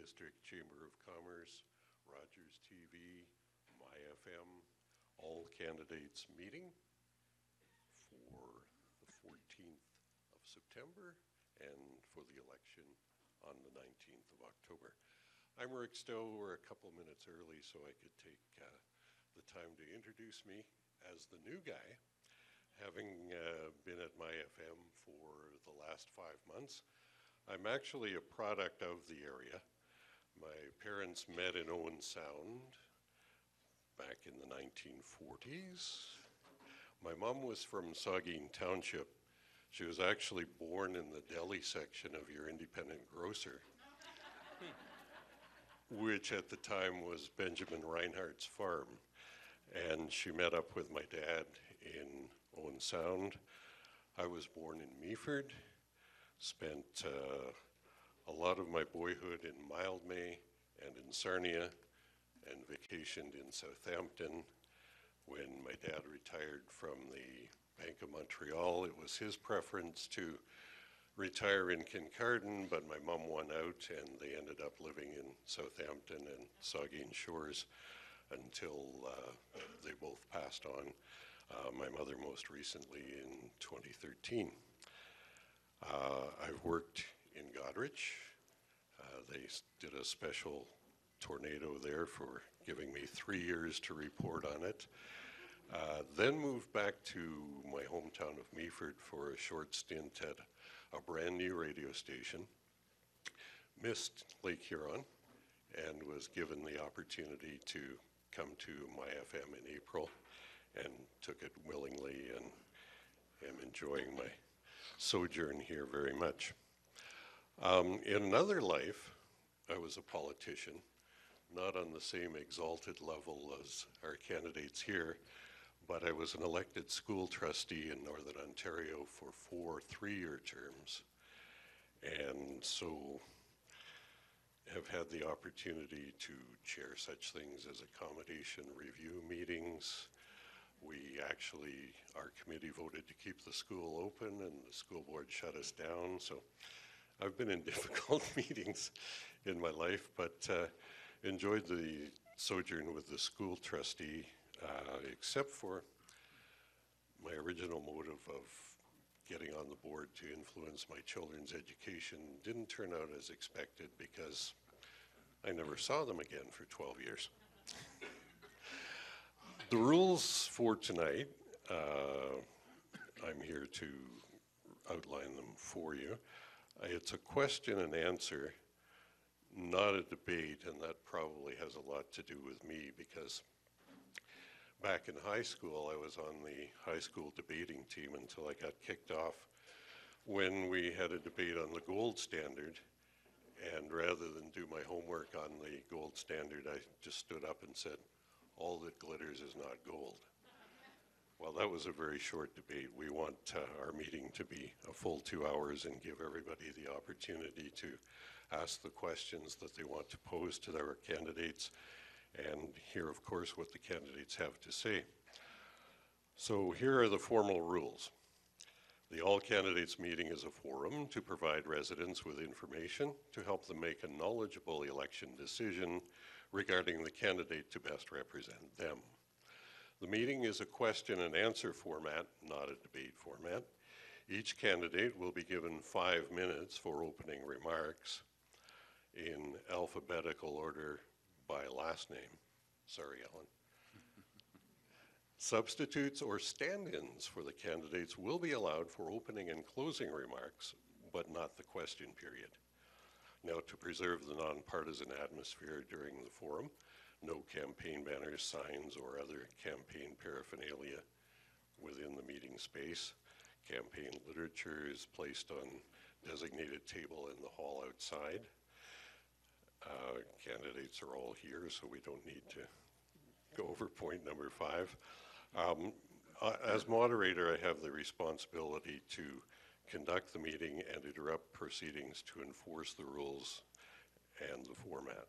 District Chamber of Commerce, Rogers TV, MyFM, all candidates meeting for the 14th of September and for the election on the 19th of October. I'm Rick Stow. We're a couple minutes early so I could take the time to introduce me as the new guy, having been at MyFM for the last 5 months. I'm actually a product of the area. My parents met in Owen Sound back in the 1940s. My mom was from Saugeen Township. She was actually born in the deli section of your independent grocer, which at the time was Benjamin Reinhardt's farm. And she met up with my dad in Owen Sound. I was born in Meaford. Spent a lot of my boyhood in Mildmay and in Sarnia, and vacationed in Southampton. When my dad retired from the Bank of Montreal, it was his preference to retire in Kincardine, but my mom won out and they ended up living in Southampton and Saugeen Shores until they both passed on. My mother most recently in 2013. I've worked in Goderich. They did a special tornado there for giving me 3 years to report on it. Then moved back to my hometown of Meaford for a short stint at a brand new radio station. Missed Lake Huron and was given the opportunity to come to MyFM in April and took it willingly and am enjoying my sojourn here very much. In another life, I was a politician, not on the same exalted level as our candidates here, but I was an elected school trustee in Northern Ontario for 4 3-year terms, and so have had the opportunity to chair such things as accommodation review meetings. Our committee voted to keep the school open and the school board shut us down. So I've been in difficult meetings in my life, but enjoyed the sojourn with the school trustee, except for my original motive of getting on the board to influence my children's education didn't turn out as expected because I never saw them again for 12 years. The rules for tonight, I'm here to outline them for you. It's a question and answer, not a debate, and that probably has a lot to do with me because back in high school, I was on the high school debating team until I got kicked off when we had a debate on the gold standard. And rather than do my homework on the gold standard, I just stood up and said, "All that glitters is not gold." Well, that was a very short debate. We want our meeting to be a full 2 hours and give everybody the opportunity to ask the questions that they want to pose to their candidates and hear, of course, what the candidates have to say. So here are the formal rules. The All Candidates meeting is a forum to provide residents with information to help them make a knowledgeable election decision regarding the candidate to best represent them. The meeting is a question and answer format, not a debate format. Each candidate will be given 5 minutes for opening remarks in alphabetical order by last name. Sorry, Alan. Substitutes or stand-ins for the candidates will be allowed for opening and closing remarks, but not the question period. Now, to preserve the nonpartisan atmosphere during the forum, no campaign banners, signs, or other campaign paraphernalia within the meeting space. Campaign literature is placed on designated table in the hall outside. Candidates are all here, so we don't need to go over point number 5. As moderator, I have the responsibility to conduct the meeting and interrupt proceedings to enforce the rules and the format.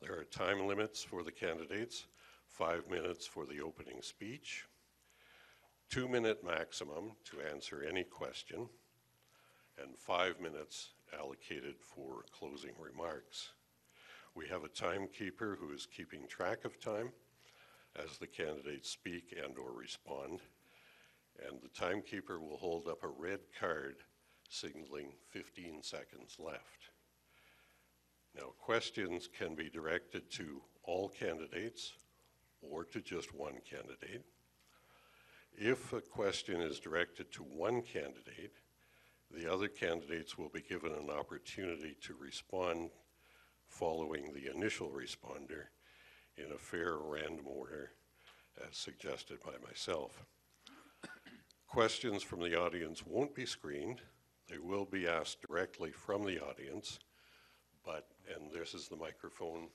There are time limits for the candidates, 5 minutes for the opening speech, 2-minute maximum to answer any question, and 5 minutes allocated for closing remarks. We have a timekeeper who is keeping track of time as the candidates speak and or respond, and the timekeeper will hold up a red card signaling 15 seconds left. Now, questions can be directed to all candidates or to just one candidate. If a question is directed to one candidate, the other candidates will be given an opportunity to respond following the initial responder in a fair random order as suggested by myself. Questions from the audience won't be screened. They will be asked directly from the audience, but, and this is the microphone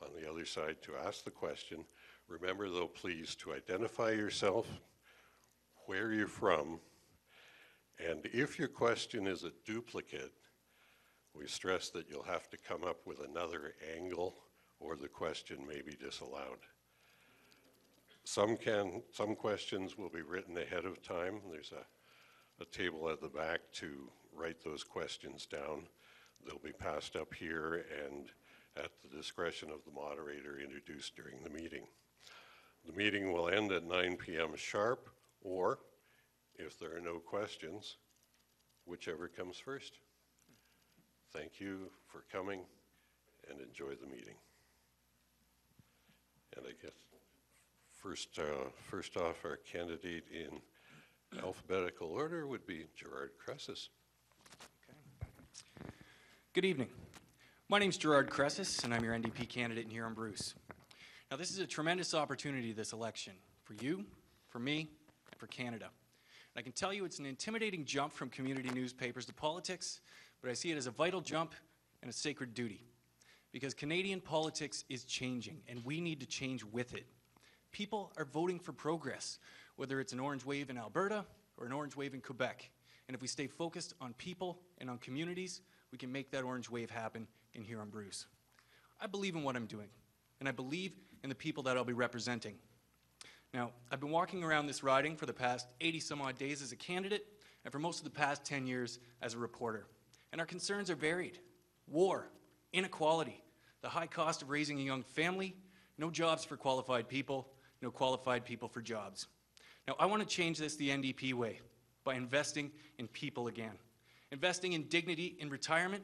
on the other side to ask the question. Remember though, please, to identify yourself, where you're from, and if your question is a duplicate, we stress that you'll have to come up with another angle or the question may be disallowed. Some questions will be written ahead of time. There's a table at the back to write those questions down. They'll be passed up here and at the discretion of the moderator introduced during the meeting. The meeting will end at 9 p.m. sharp, or if there are no questions, whichever comes first. Thank you for coming and enjoy the meeting. And I guess first off, our candidate in alphabetical order would be Gerard Creces. Okay. Good evening. My name's Gerard Creces, and I'm your NDP candidate in Huron-Bruce. Now, this is a tremendous opportunity, this election, for you, for me, and for Canada. And I can tell you it's an intimidating jump from community newspapers to politics, but I see it as a vital jump and a sacred duty. Because Canadian politics is changing, and we need to change with it. People are voting for progress, whether it's an orange wave in Alberta or an orange wave in Quebec. And if we stay focused on people and on communities, we can make that orange wave happen in Huron-Bruce. I believe in what I'm doing, and I believe in the people that I'll be representing. Now, I've been walking around this riding for the past 80 some odd days as a candidate, and for most of the past 10 years as a reporter. And our concerns are varied. War, inequality, the high cost of raising a young family, no jobs for qualified people, no qualified people for jobs. Now, I want to change this the NDP way by investing in people again. Investing in dignity in retirement,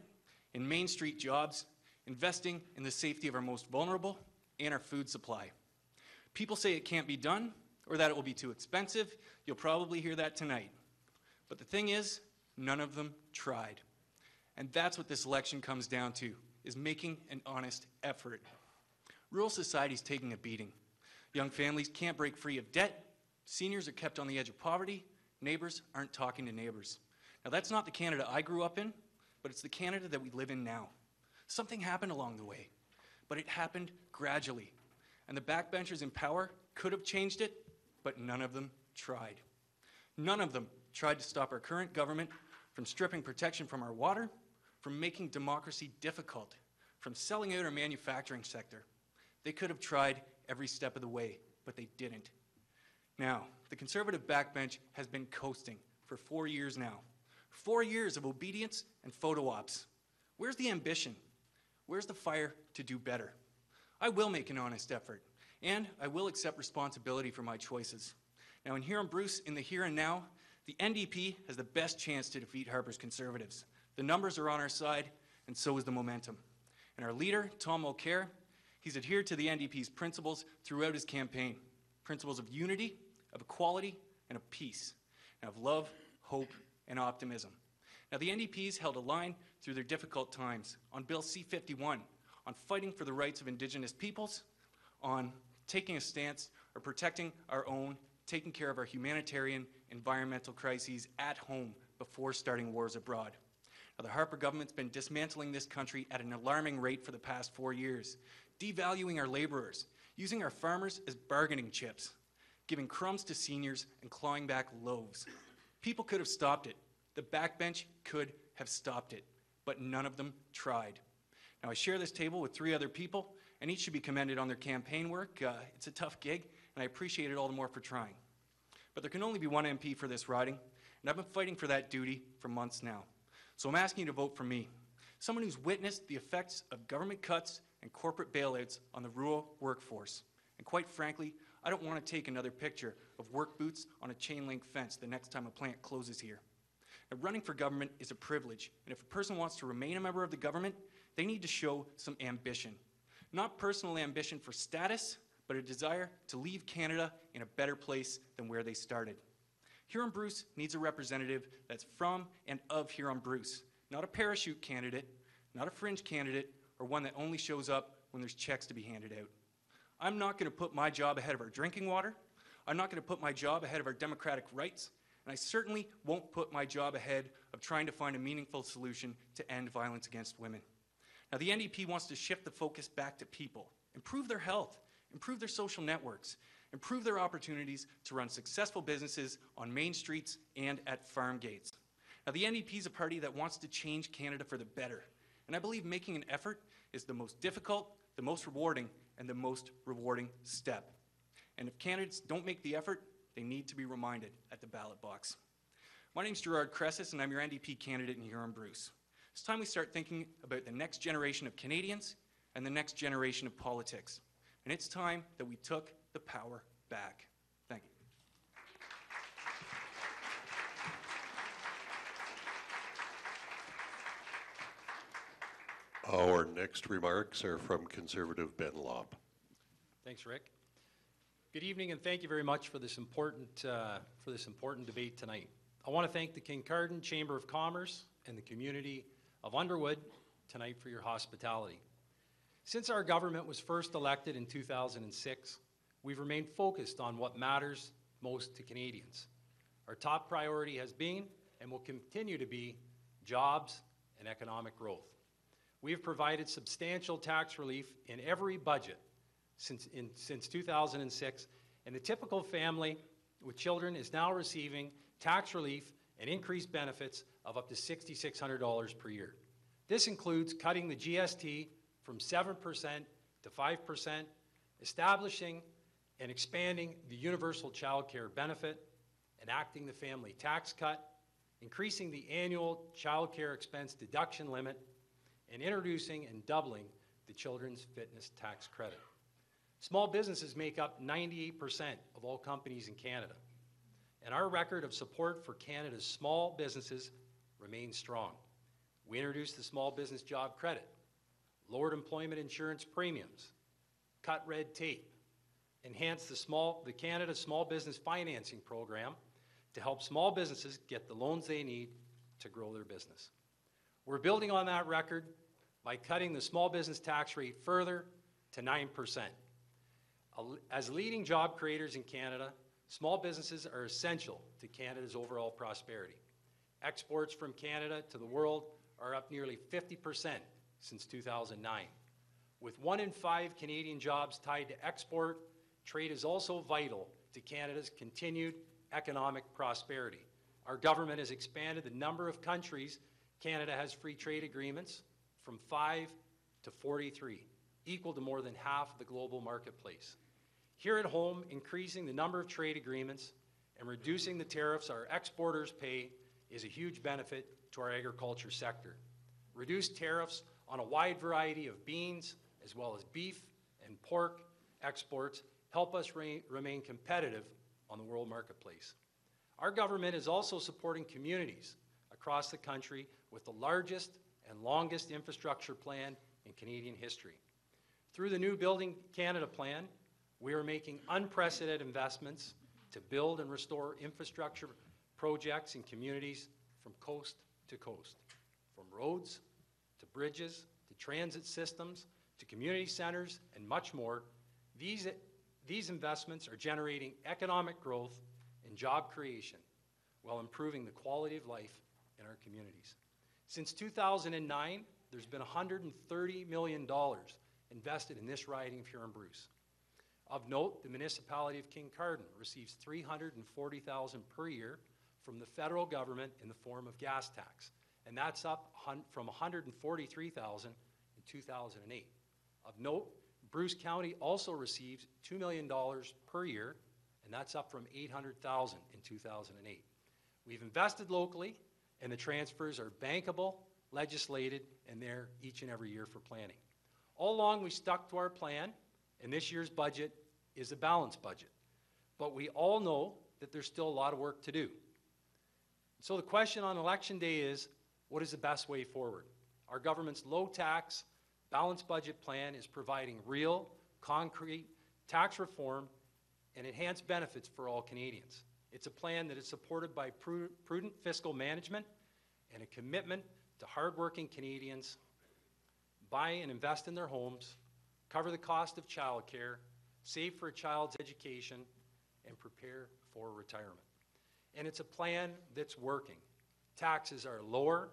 in Main Street jobs, investing in the safety of our most vulnerable and our food supply. People say it can't be done or that it will be too expensive. You'll probably hear that tonight. But the thing is, none of them tried. And that's what this election comes down to, is making an honest effort. Rural society's taking a beating. Young families can't break free of debt. Seniors are kept on the edge of poverty. Neighbors aren't talking to neighbors. Now, that's not the Canada I grew up in, but it's the Canada that we live in now. Something happened along the way, but it happened gradually. And the backbenchers in power could have changed it, but none of them tried. None of them tried to stop our current government from stripping protection from our water, from making democracy difficult, from selling out our manufacturing sector. They could have tried every step of the way, but they didn't. Now, the Conservative backbench has been coasting for 4 years now. 4 years of obedience and photo ops. Where's the ambition? Where's the fire to do better? I will make an honest effort, and I will accept responsibility for my choices. Now, in Huron-Bruce, in the here and now, the NDP has the best chance to defeat Harper's Conservatives. The numbers are on our side, and so is the momentum. And our leader, Tom Mulcair, he's adhered to the NDP's principles throughout his campaign. Principles of unity, of equality, and of peace. And of love, hope, and optimism. Now, the NDP's held a line through their difficult times on Bill C-51, on fighting for the rights of Indigenous peoples, on taking a stance or protecting our own, taking care of our humanitarian, environmental crises at home before starting wars abroad. Now, the Harper government's been dismantling this country at an alarming rate for the past 4 years, devaluing our laborers, using our farmers as bargaining chips, giving crumbs to seniors and clawing back loaves. People could have stopped it. The backbench could have stopped it, but none of them tried. Now, I share this table with 3 other people, and each should be commended on their campaign work. It's a tough gig, and I appreciate it all the more for trying. But there can only be one MP for this riding, and I've been fighting for that duty for months now. So I'm asking you to vote for me, someone who's witnessed the effects of government cuts and corporate bailouts on the rural workforce. And quite frankly, I don't want to take another picture of work boots on a chain link fence the next time a plant closes here. Now, running for government is a privilege, and if a person wants to remain a member of the government, they need to show some ambition. Not personal ambition for status, but a desire to leave Canada in a better place than where they started. Huron-Bruce needs a representative that's from and of Huron-Bruce, not a parachute candidate, not a fringe candidate, or one that only shows up when there's checks to be handed out. I'm not going to put my job ahead of our drinking water. I'm not going to put my job ahead of our democratic rights. And I certainly won't put my job ahead of trying to find a meaningful solution to end violence against women. Now, the NDP wants to shift the focus back to people, improve their health, improve their social networks, improve their opportunities to run successful businesses on main streets and at farm gates. Now, the NDP is a party that wants to change Canada for the better, and I believe making an effort is the most difficult, the most rewarding, and the most rewarding step. And if candidates don't make the effort, they need to be reminded at the ballot box. My name's Gerard Creces, and I'm your NDP candidate in Huron-Bruce. It's time we start thinking about the next generation of Canadians and the next generation of politics. And it's time that we took the power back. Thank you. Our next remarks are from Conservative Ben Lobb. Thanks, Rick. Good evening, and thank you very much for this important debate tonight. I want to thank the Kincardine Chamber of Commerce and the community of Underwood tonight for your hospitality. Since our government was first elected in 2006, we've remained focused on what matters most to Canadians. Our top priority has been and will continue to be jobs and economic growth. We have provided substantial tax relief in every budget since 2006, and the typical family with children is now receiving tax relief and increased benefits of up to $6,600 per year. This includes cutting the GST from 7% to 5%, establishing and expanding the universal child care benefit, enacting the family tax cut, increasing the annual child care expense deduction limit, and introducing and doubling the children's fitness tax credit. Small businesses make up 98% of all companies in Canada, and our record of support for Canada's small businesses remains strong. We introduced the Small Business Job Credit, lowered employment insurance premiums, cut red tape, enhanced the Canada Small Business Financing Program to help small businesses get the loans they need to grow their business. We're building on that record by cutting the small business tax rate further to 9%. As leading job creators in Canada, small businesses are essential to Canada's overall prosperity. Exports from Canada to the world are up nearly 50% since 2009. With 1 in 5 Canadian jobs tied to export, trade is also vital to Canada's continued economic prosperity. Our government has expanded the number of countries Canada has free trade agreements from 5 to 43, equal to more than half the global marketplace. Here at home, increasing the number of trade agreements and reducing the tariffs our exporters pay is a huge benefit to our agriculture sector. Reduced tariffs on a wide variety of beans, as well as beef and pork exports, help us remain competitive on the world marketplace. Our government is also supporting communities across the country with the largest and longest infrastructure plan in Canadian history. Through the new Building Canada plan, we are making unprecedented investments to build and restore infrastructure projects in communities from coast to coast, from roads to bridges to transit systems to community centers and much more. These investments are generating economic growth and job creation while improving the quality of life in our communities. Since 2009, there's been $130 million invested in this riding of Huron-Bruce. Of note, the municipality of Kincardine receives $340,000 per year from the federal government in the form of gas tax, and that's up from $143,000 in 2008. Of note, Bruce County also receives $2 million per year, and that's up from $800,000 in 2008. We've invested locally, and the transfers are bankable, legislated, and there each and every year for planning. All along, we stuck to our plan, and this year's budget is a balanced budget. But we all know that there's still a lot of work to do. So the question on election day is, what is the best way forward? Our government's low-tax, balanced budget plan is providing real, concrete tax reform and enhanced benefits for all Canadians. It's a plan that is supported by prudent fiscal management and a commitment to hardworking Canadians buy and invest in their homes, cover the cost of childcare, save for a child's education, and prepare for retirement. And it's a plan that's working. Taxes are lower,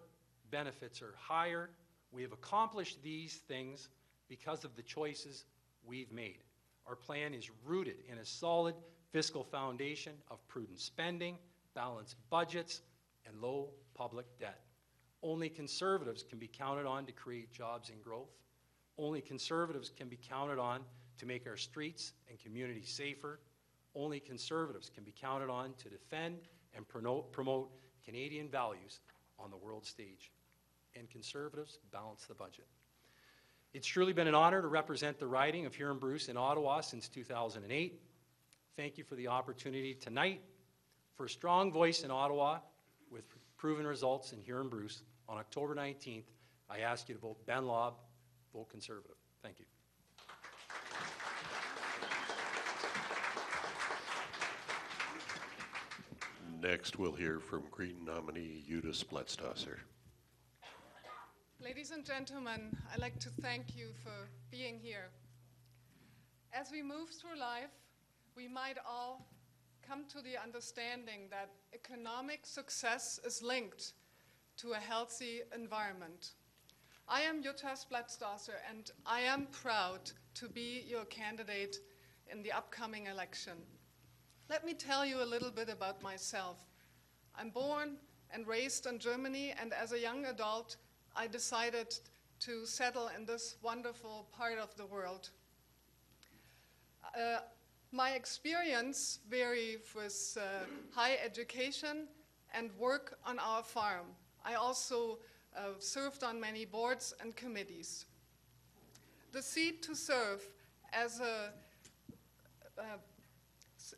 benefits are higher. We have accomplished these things because of the choices we've made. Our plan is rooted in a solid fiscal foundation of prudent spending, balanced budgets, and low public debt. Only Conservatives can be counted on to create jobs and growth. Only Conservatives can be counted on to make our streets and communities safer. Only Conservatives can be counted on to defend and promote Canadian values on the world stage. And Conservatives balance the budget. It's truly been an honor to represent the riding of Huron-Bruce in Ottawa since 2008. Thank you for the opportunity tonight. For a strong voice in Ottawa with proven results in Huron-Bruce on October 19th, I ask you to vote Ben Lobb, vote Conservative. Thank you. Next, we'll hear from Green nominee Jutta Splettstoesser. Ladies and gentlemen, I'd like to thank you for being here. As we move through life, we might all come to the understanding that economic success is linked to a healthy environment. I am Jutta Splettstoesser, and I am proud to be your candidate in the upcoming election. Let me tell you a little bit about myself. I'm born and raised in Germany, and as a young adult, I decided to settle in this wonderful part of the world. My experience varies with high education and work on our farm. I also served on many boards and committees. The seed to serve as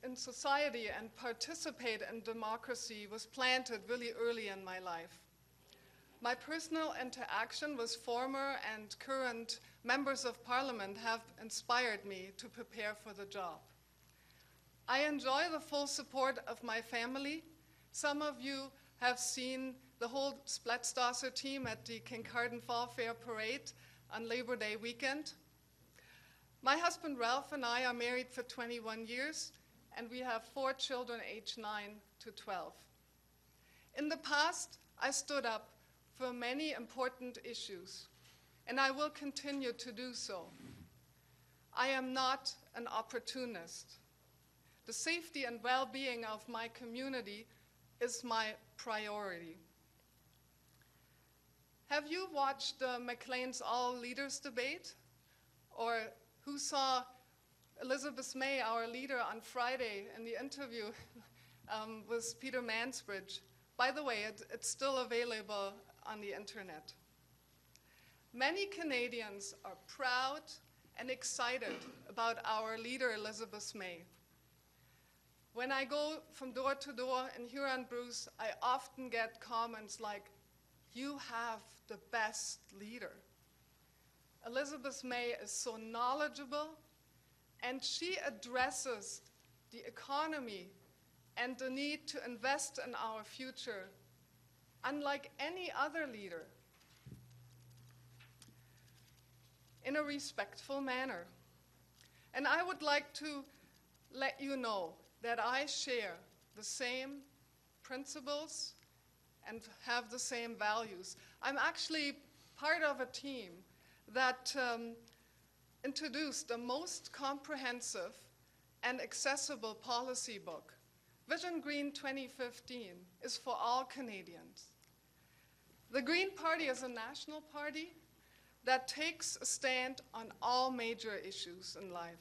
in society and participate in democracy was planted really early in my life. My personal interaction with former and current members of parliament have inspired me to prepare for the job. I enjoy the full support of my family. Some of you have seen the whole Splettstoesser team at the Kincardine Fall Fair Parade on Labor Day weekend. My husband Ralph and I are married for 21 years, and we have 4 children aged 9 to 12. In the past, I stood up for many important issues, and I will continue to do so. I am not an opportunist. The safety and well-being of my community is my priority. Have you watched the Maclean's All Leaders debate? Or who saw Elizabeth May, our leader, on Friday in the interview with Peter Mansbridge? By the way, it's still available on the internet. Many Canadians are proud and excited about our leader, Elizabeth May. When I go from door to door in Huron-Bruce, I often get comments like, "You have the best leader." Elizabeth May is so knowledgeable, and she addresses the economy and the need to invest in our future unlike any other leader, in a respectful manner. And I would like to let you know that I share the same principles and have the same values. I'm actually part of a team that introduced the most comprehensive and accessible policy book. Vision Green 2015 is for all Canadians. The Green Party is a national party that takes a stand on all major issues in life.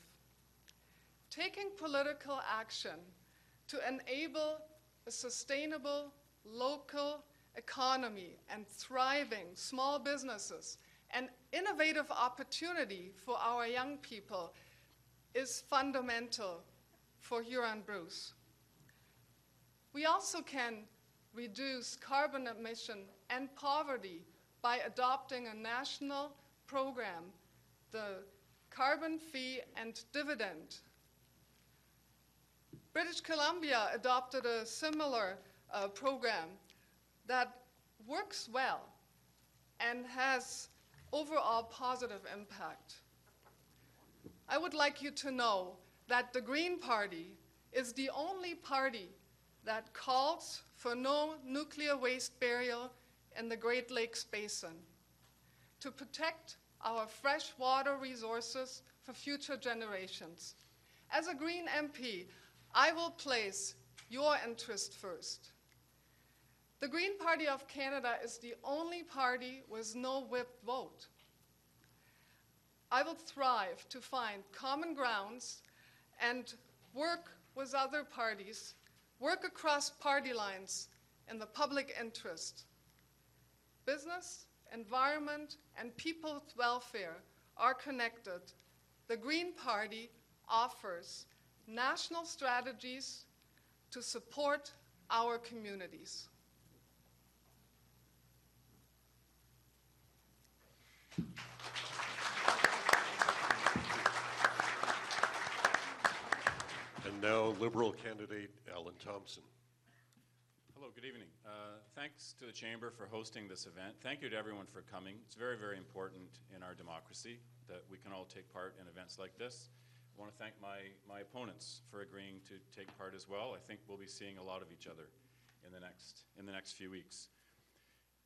Taking political action to enable a sustainable, local economy and thriving small businesses and innovative opportunity for our young people is fundamental for Huron-Bruce. We also can reduce carbon emission and poverty by adopting a national program, the Carbon Fee and Dividend. British Columbia adopted a similar program that works well and has overall positive impact. I would like you to know that the Green Party is the only party that calls for no nuclear waste burial in the Great Lakes Basin to protect our freshwater resources for future generations. As a Green MP, I will place your interest first. The Green Party of Canada is the only party with no whip vote. I will strive to find common grounds and work with other parties, work across party lines in the public interest. Business, environment, and people's welfare are connected. The Green Party offers national strategies to support our communities. And now, Liberal candidate Allan Thompson. Hello, good evening. Thanks to the Chamber for hosting this event. Thank you to everyone for coming. It's very, very important in our democracy that we can all take part in events like this. I want to thank my opponents for agreeing to take part as well. I think we'll be seeing a lot of each other in the next few weeks.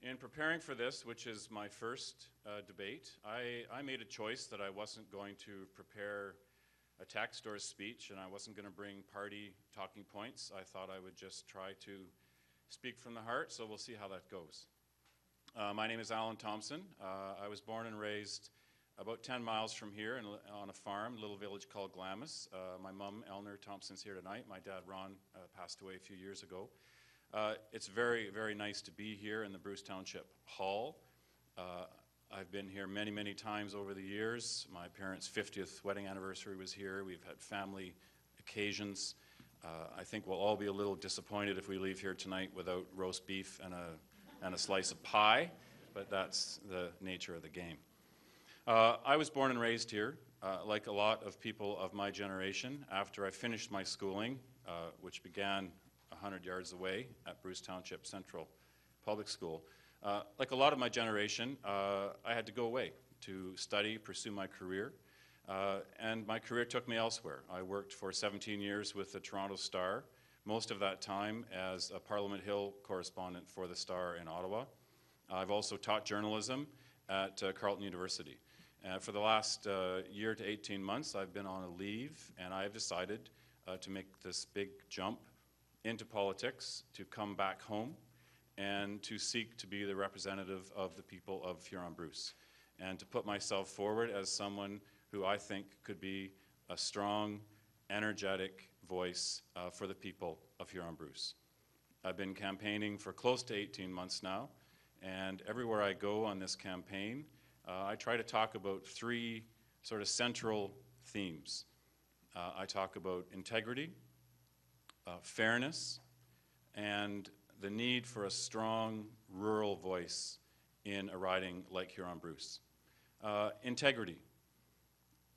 In preparing for this, which is my first debate, I made a choice that I wasn't going to prepare a text or a speech, and I wasn't going to bring party talking points. I thought I would just try to speak from the heart, so we'll see how that goes. My name is Allan Thompson. I was born and raised about 10 miles from here on a farm, a little village called Glamis. My mom, Eleanor Thompson's here tonight. My dad, Ron, passed away a few years ago. It's very, very nice to be here in the Bruce Township Hall. I've been here many, many times over the years. My parents' 50th wedding anniversary was here. We've had family occasions. I think we'll all be a little disappointed if we leave here tonight without roast beef and a slice of pie, but that's the nature of the game. I was born and raised here, like a lot of people of my generation. After I finished my schooling, which began 100 yards away at Bruce Township Central Public School, like a lot of my generation, I had to go away to study, pursue my career. And my career took me elsewhere. I worked for 17 years with the Toronto Star, most of that time as a Parliament Hill correspondent for the Star in Ottawa. I've also taught journalism at Carleton University. For the last year to 18 months, I've been on a leave, and I've decided to make this big jump into politics, to come back home, and to seek to be the representative of the people of Huron-Bruce, and to put myself forward as someone who I think could be a strong, energetic voice for the people of Huron-Bruce. I've been campaigning for close to 18 months now, and everywhere I go on this campaign, I try to talk about three sort of central themes. I talk about integrity, fairness, and the need for a strong rural voice in a riding like Huron-Bruce. Integrity.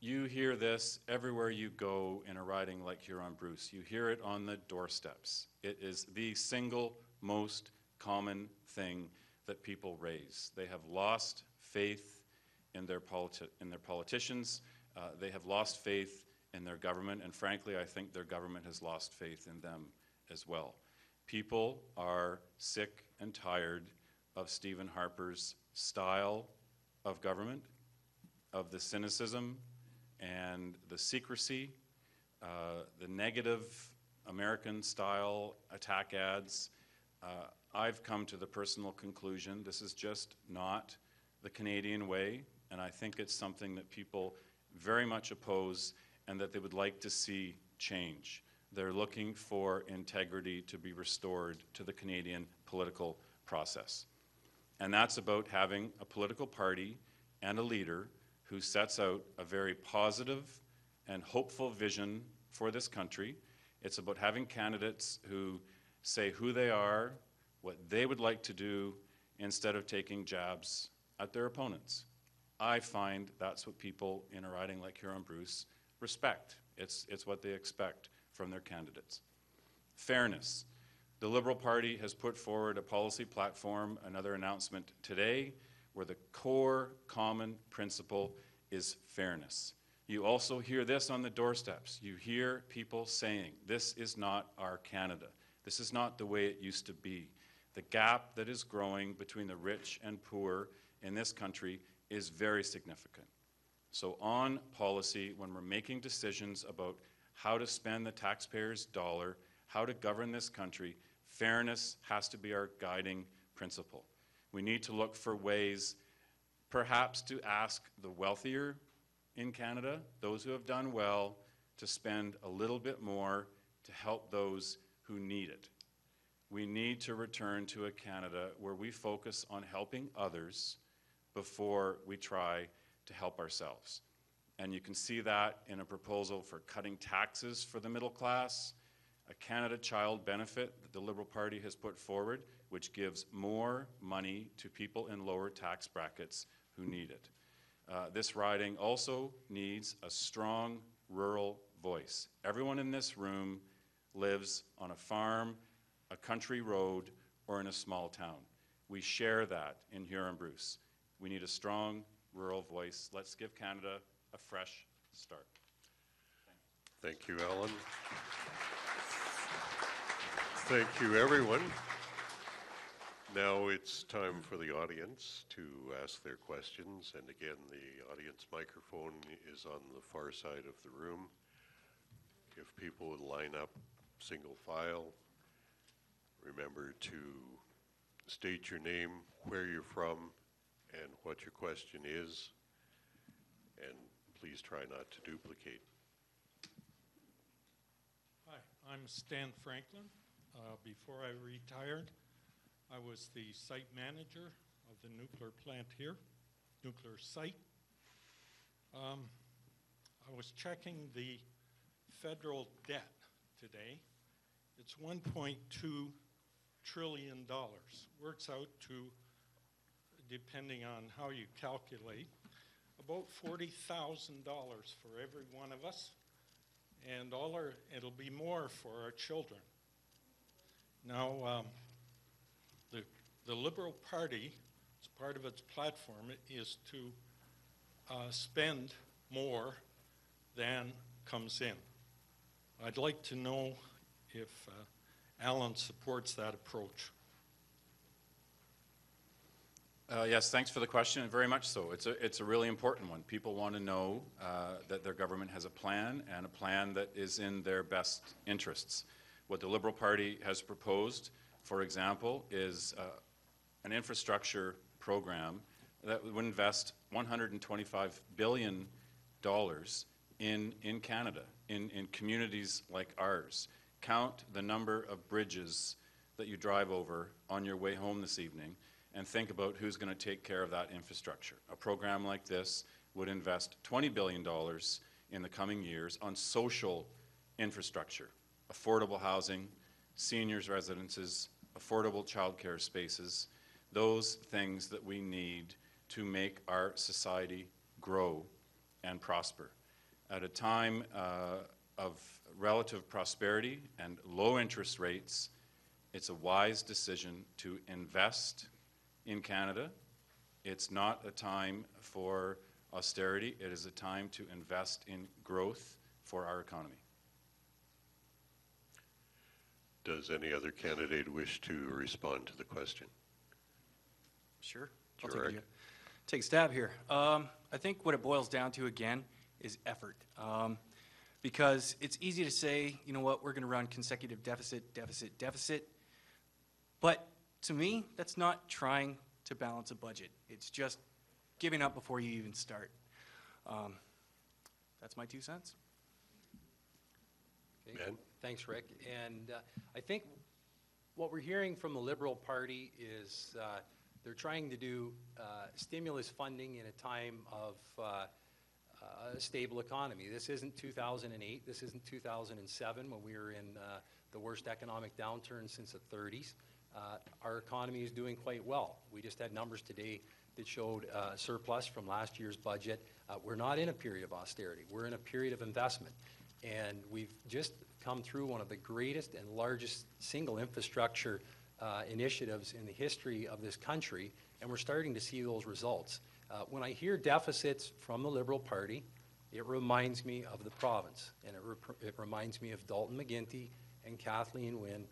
You hear this everywhere you go in a riding like Huron-Bruce. You hear it on the doorsteps. It is the single most common thing that people raise. They have lost faith in their politicians. They have lost faith in their government, and frankly, I think their government has lost faith in them as well. People are sick and tired of Stephen Harper's style of government, of the cynicism and the secrecy, the negative American-style attack ads. I've come to the personal conclusion this is just not the Canadian way, and I think it's something that people very much oppose and that they would like to see change. They're looking for integrity to be restored to the Canadian political process. And that's about having a political party and a leader who sets out a very positive and hopeful vision for this country. It's about having candidates who say who they are, what they would like to do, instead of taking jabs at their opponents. I find that's what people in a riding like Huron-Bruce respect. It's what they expect from their candidates. Fairness. The Liberal Party has put forward a policy platform, another announcement today, where the core common principle is fairness. You also hear this on the doorsteps. You hear people saying, this is not our Canada. This is not the way it used to be. The gap that is growing between the rich and poor in this country is very significant. So on policy, when we're making decisions about how to spend the taxpayer's dollar, how to govern this country, fairness has to be our guiding principle. We need to look for ways perhaps to ask the wealthier in Canada, those who have done well, to spend a little bit more to help those who need it. We need to return to a Canada where we focus on helping others before we try to help ourselves. And you can see that in a proposal for cutting taxes for the middle class, a Canada Child benefit that the Liberal Party has put forward, which gives more money to people in lower tax brackets who need it. This riding also needs a strong rural voice. Everyone in this room lives on a farm, a country road, or in a small town. We share that in Huron-Bruce. We need a strong rural voice. Let's give Canada a fresh start. Thank you, Allan. Thank you, everyone. Now it's time for the audience to ask their questions. And again, the audience microphone is on the far side of the room. If people would line up single file, remember to state your name, where you're from, and what your question is. And please try not to duplicate. Hi, I'm Stan Franklin. Before I retired, I was the site manager of the nuclear plant here, nuclear site. I was checking the federal debt today. It's $1.2 trillion. Works out to, depending on how you calculate, about $40,000 for every one of us, and it'll be more for our children. Now, the Liberal Party, as part of its platform, is to spend more than comes in. I'd like to know if Allan supports that approach. Yes, thanks for the question, and very much so. It's a really important one. People want to know that their government has a plan, and a plan that is in their best interests. What the Liberal Party has proposed, for example, is an infrastructure program that would invest $125 billion in Canada, in communities like ours. Count the number of bridges that you drive over on your way home this evening, and think about who's going to take care of that infrastructure. A program like this would invest $20 billion in the coming years on social infrastructure, affordable housing, seniors' residences, affordable childcare spaces, those things that we need to make our society grow and prosper. At a time of relative prosperity and low interest rates, it's a wise decision to invest in Canada. It's not a time for austerity. It is a time to invest in growth for our economy. Does any other candidate wish to respond to the question? Sure. Gerard. Take a stab here. I think what it boils down to, again, is effort. Because it's easy to say, you know what, we're going to run consecutive deficit, deficit, deficit. But to me, that's not trying to balance a budget. It's just giving up before you even start. That's my 2 cents. Okay. Ben? Thanks, Rick. And I think What we're hearing from the Liberal Party is they're trying to do stimulus funding in a time of a stable economy. This isn't 2008, this isn't 2007 when we were in the worst economic downturn since the 30s. Our economy is doing quite well. We just had numbers today that showed a surplus from last year's budget. We're not in a period of austerity. We're in a period of investment. And we've just come through one of the greatest and largest single infrastructure initiatives in the history of this country, and we're starting to see those results. When I hear deficits from the Liberal Party, it reminds me of the province, and it reminds me of Dalton McGuinty and Kathleen Wynne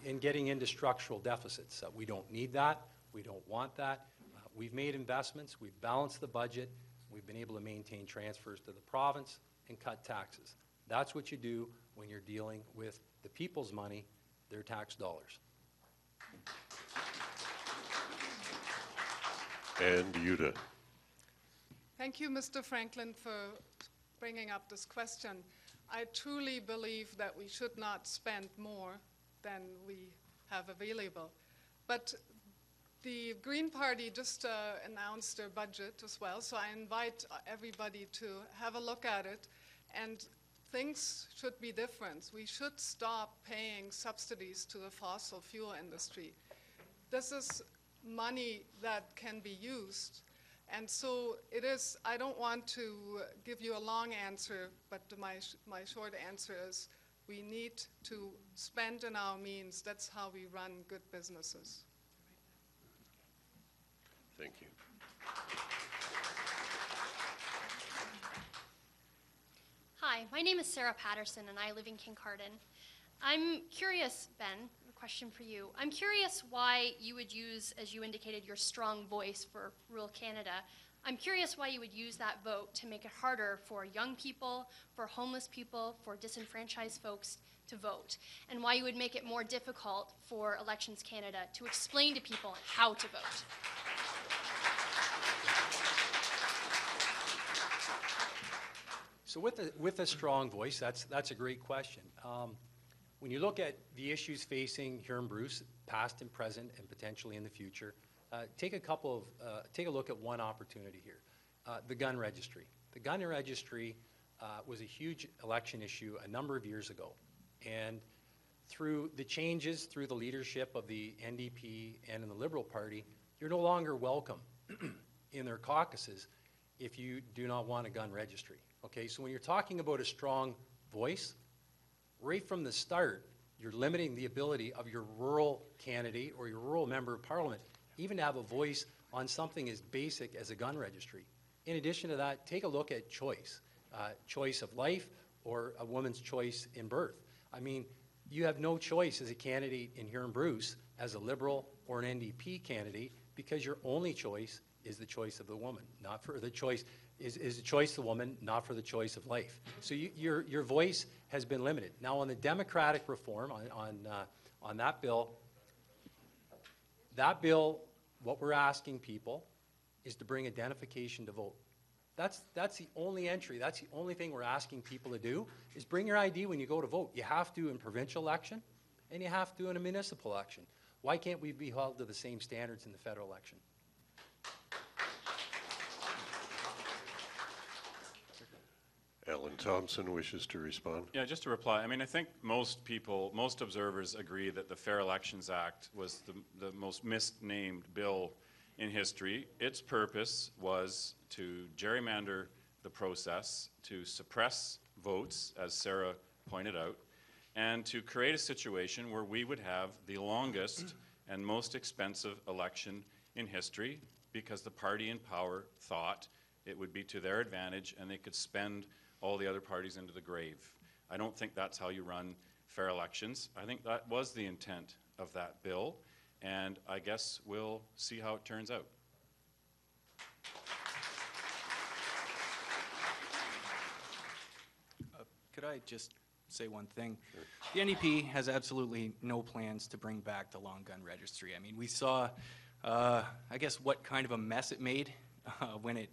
and getting into structural deficits. We don't need that. We don't want that. We've made investments. We've balanced the budget. We've been able to maintain transfers to the province and cut taxes. That's what you do when you're dealing with the people's money, their tax dollars. And Jutta. Thank you, Mr. Franklin, for bringing up this question. I truly believe that we should not spend more than we have available. But the Green Party just announced their budget as well, so I invite everybody to have a look at it. And things should be different. We should stop paying subsidies to the fossil fuel industry. This is money that can be used. And so it is, I don't want to give you a long answer, but my short answer is we need to spend in our means. That's how we run good businesses. Thank you. Hi, my name is Sarah Patterson, and I live in Kincardine. I'm curious, Ben, a question for you. I'm curious why you would use, as you indicated, your strong voice for rural Canada. I'm curious why you would use that vote to make it harder for young people, for homeless people, for disenfranchised folks to vote, and why you would make it more difficult for Elections Canada to explain to people how to vote. So with a strong voice, that's a great question. When you look at the issues facing Huron-Bruce, past and present, and potentially in the future, take a look at one opportunity here: the gun registry. The gun registry was a huge election issue a number of years ago, and through the changes through the leadership of the NDP and in the Liberal Party, you're no longer welcome in their caucuses if you do not want a gun registry. Okay, so when you're talking about a strong voice, right from the start, you're limiting the ability of your rural candidate or your rural member of parliament even to have a voice on something as basic as a gun registry. In addition to that, take a look at choice, choice of life or a woman's choice in birth. I mean, you have no choice as a candidate in Huron-Bruce as a Liberal or an NDP candidate because your only choice is the choice of the woman, not for the choice, is the choice of the woman, not for the choice of life. So your voice has been limited. Now on the democratic reform, on that bill, what we're asking people is to bring identification to vote. That's the only entry, that's the only thing we're asking people to do, is bring your ID when you go to vote. You have to in provincial election, and you have to in a municipal election. Why can't we be held to the same standards in the federal election? Allan Thompson wishes to respond. Yeah, just to reply, I mean, I think most observers agree that the Fair Elections Act was the most misnamed bill in history. Its purpose was to gerrymander the process, to suppress votes, as Sarah pointed out, and to create a situation where we would have the longest and most expensive election in history because the party in power thought it would be to their advantage and they could spend all the other parties into the grave. I don't think that's how you run fair elections. I think that was the intent of that bill, and I guess we'll see how it turns out. Could I just say one thing? Sure. The NDP has absolutely no plans to bring back the long gun registry. I mean, we saw, I guess, what kind of a mess it made when it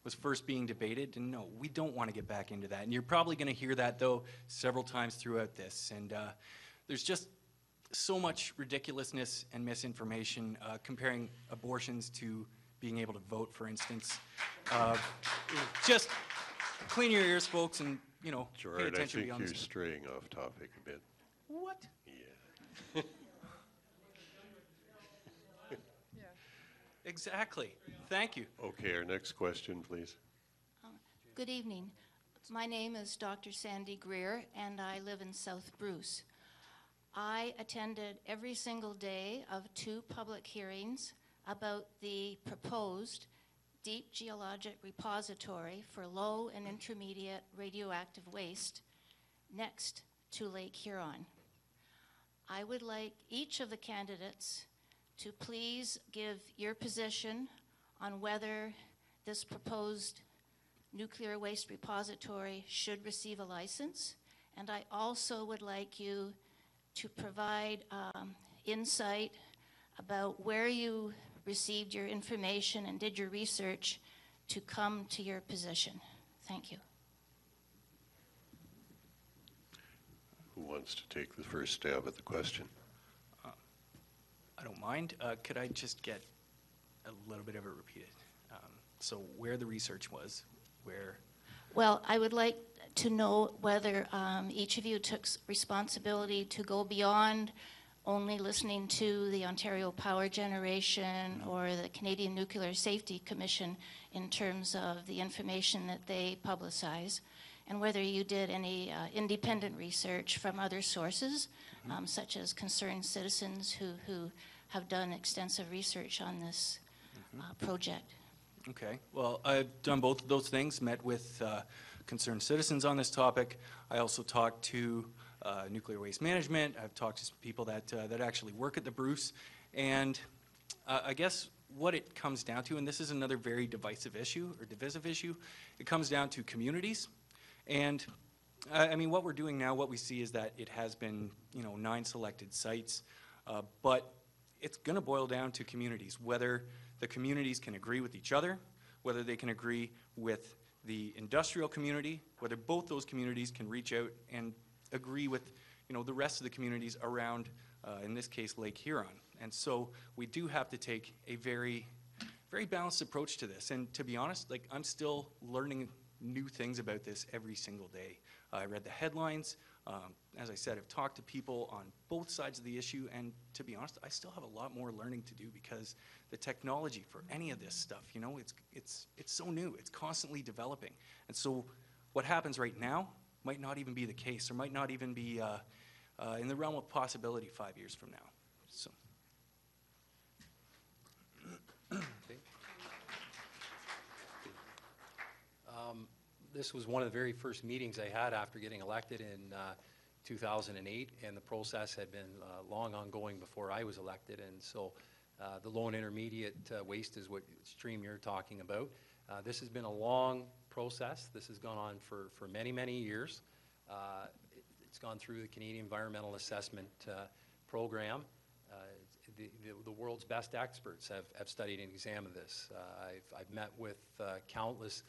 was first being debated, and no, we don't want to get back into that. And you're probably going to hear that, though, several times throughout this. And there's just so much ridiculousness and misinformation, comparing abortions to being able to vote, for instance. Just clean your ears, folks, and, you know, pay Gerard, I attention think beyond you're this. straying off topic a bit. What? Yeah. Yeah. Exactly. Thank you. Okay, our next question, please. Good evening. My name is Dr. Sandy Greer, and I live in South Bruce. I attended every single day of 2 public hearings about the proposed Deep Geologic Repository for low and intermediate radioactive waste next to Lake Huron. I would like each of the candidates to please give your position on whether this proposed nuclear waste repository should receive a license. And I also would like you to provide insight about where you received your information and did your research to come to your position. Thank you. Who wants to take the first stab at the question? I don't mind. Could I just get a little bit of it repeated? So where the research was, where... Well, I would like to know whether each of you took responsibility to go beyond only listening to the Ontario Power Generation or the Canadian Nuclear Safety Commission in terms of the information that they publicize, and whether you did any independent research from other sources, such as concerned citizens who have done extensive research on this project. Okay. Well, I've done both of those things, met with concerned citizens on this topic. I also talked to nuclear waste management. I've talked to some people that actually work at the Bruce. And I guess what it comes down to, and this is another very divisive issue, it comes down to communities. And I mean, what we're doing now, what we see is that it has been, 9 selected sites, but it's going to boil down to communities, whether the communities can agree with each other, whether they can agree with the industrial community, whether both those communities can reach out and agree with, the rest of the communities around, in this case, Lake Huron. And so we do have to take a very, very balanced approach to this. And to be honest, I'm still learning new things about this every single day. I read the headlines. As I said, I've talked to people on both sides of the issue, and to be honest, I still have a lot more learning to do because the technology for any of this stuff, it's so new. It's constantly developing. And so what happens right now might not even be the case, or might not even be in the realm of possibility 5 years from now. So. This was one of the very first meetings I had after getting elected in 2008, and the process had been long ongoing before I was elected. And so the low and intermediate waste is what stream you're talking about. This has been a long process. This has gone on for many, many years. It's gone through the Canadian Environmental Assessment Program. The world's best experts have studied and examined this. I've met with countless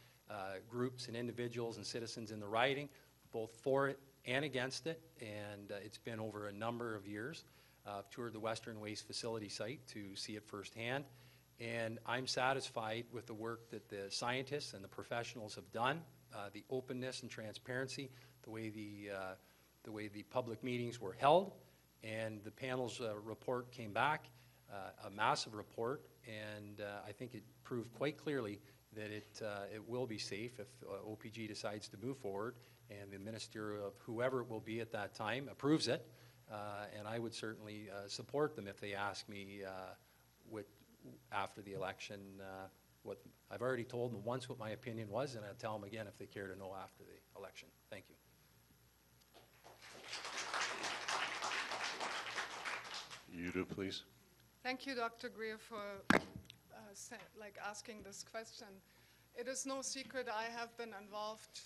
groups and individuals and citizens in the riding, both for it and against it, and it's been over a number of years. I've toured the Western Waste Facility site to see it firsthand, and I'm satisfied with the work that the scientists and the professionals have done, the openness and transparency, the way the public meetings were held, and the panel's report came back, a massive report, and I think it proved quite clearly that it will be safe if OPG decides to move forward, and the minister of whoever it will be at that time approves it. And I would certainly support them if they ask me after the election what I've already told them once what my opinion was, and I'll tell them again if they care to know after the election. Thank you. Jutta, please. Thank you, Dr. Greer, for asking this question. It is no secret I have been involved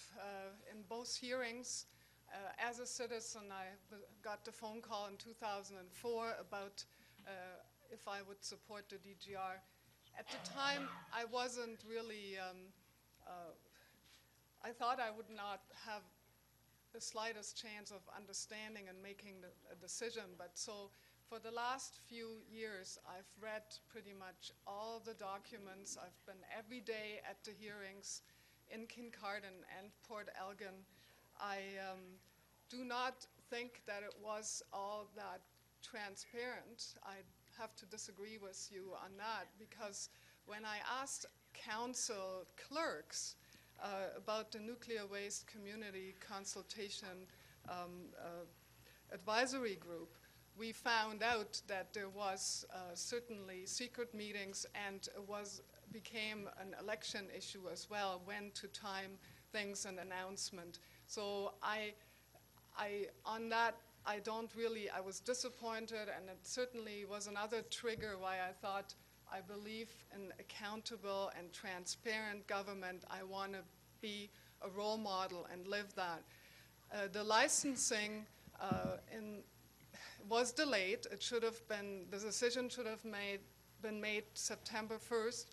in both hearings. As a citizen, I got the phone call in 2004 about if I would support the DGR. At the time, I wasn't really, I thought I would not have the slightest chance of understanding and making a decision. But so for the last few years, I've read pretty much all the documents. I've been every day at the hearings in Kincardine and Port Elgin. I do not think that it was all that transparent. I have to disagree with you on that, because when I asked council clerks about the nuclear waste community consultation advisory group, we found out that there was certainly secret meetings, and it became an election issue as well, when to time things and announcement. So on that, I was disappointed, and it certainly was another trigger why I thought, I believe in accountable and transparent government. I want to be a role model and live that. The licensing was delayed. The decision should have been made September 1st.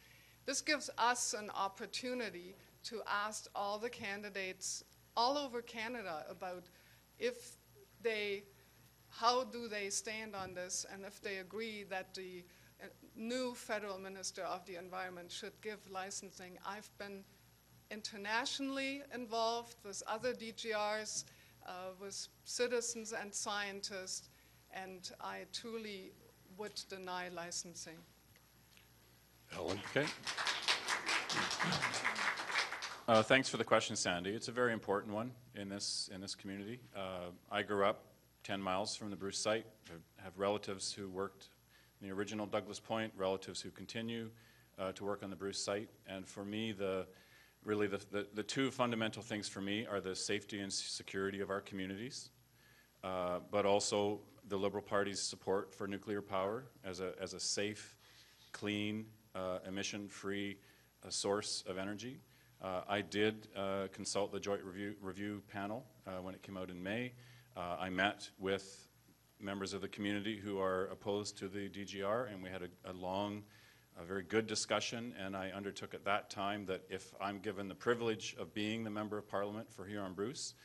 This gives us an opportunity to ask all the candidates all over Canada about how do they stand on this, and if they agree that the new federal minister of the environment should give licensing. I've been internationally involved with other DGRs, with citizens and scientists, and I truly would deny licensing. Allan? Okay. Thanks for the question, Sandy. It's a very important one in this community. I grew up 10 miles from the Bruce site. I have relatives who worked in the original Douglas Point, relatives who continue to work on the Bruce site. And for me, the two fundamental things for me are the safety and security of our communities, but also the Liberal Party's support for nuclear power as a safe, clean, emission-free source of energy. I did consult the Joint Review Panel when it came out in May. I met with members of the community who are opposed to the DGR, and we had a long, very good discussion, and I undertook at that time that if I'm given the privilege of being the Member of Parliament for Huron-Bruce,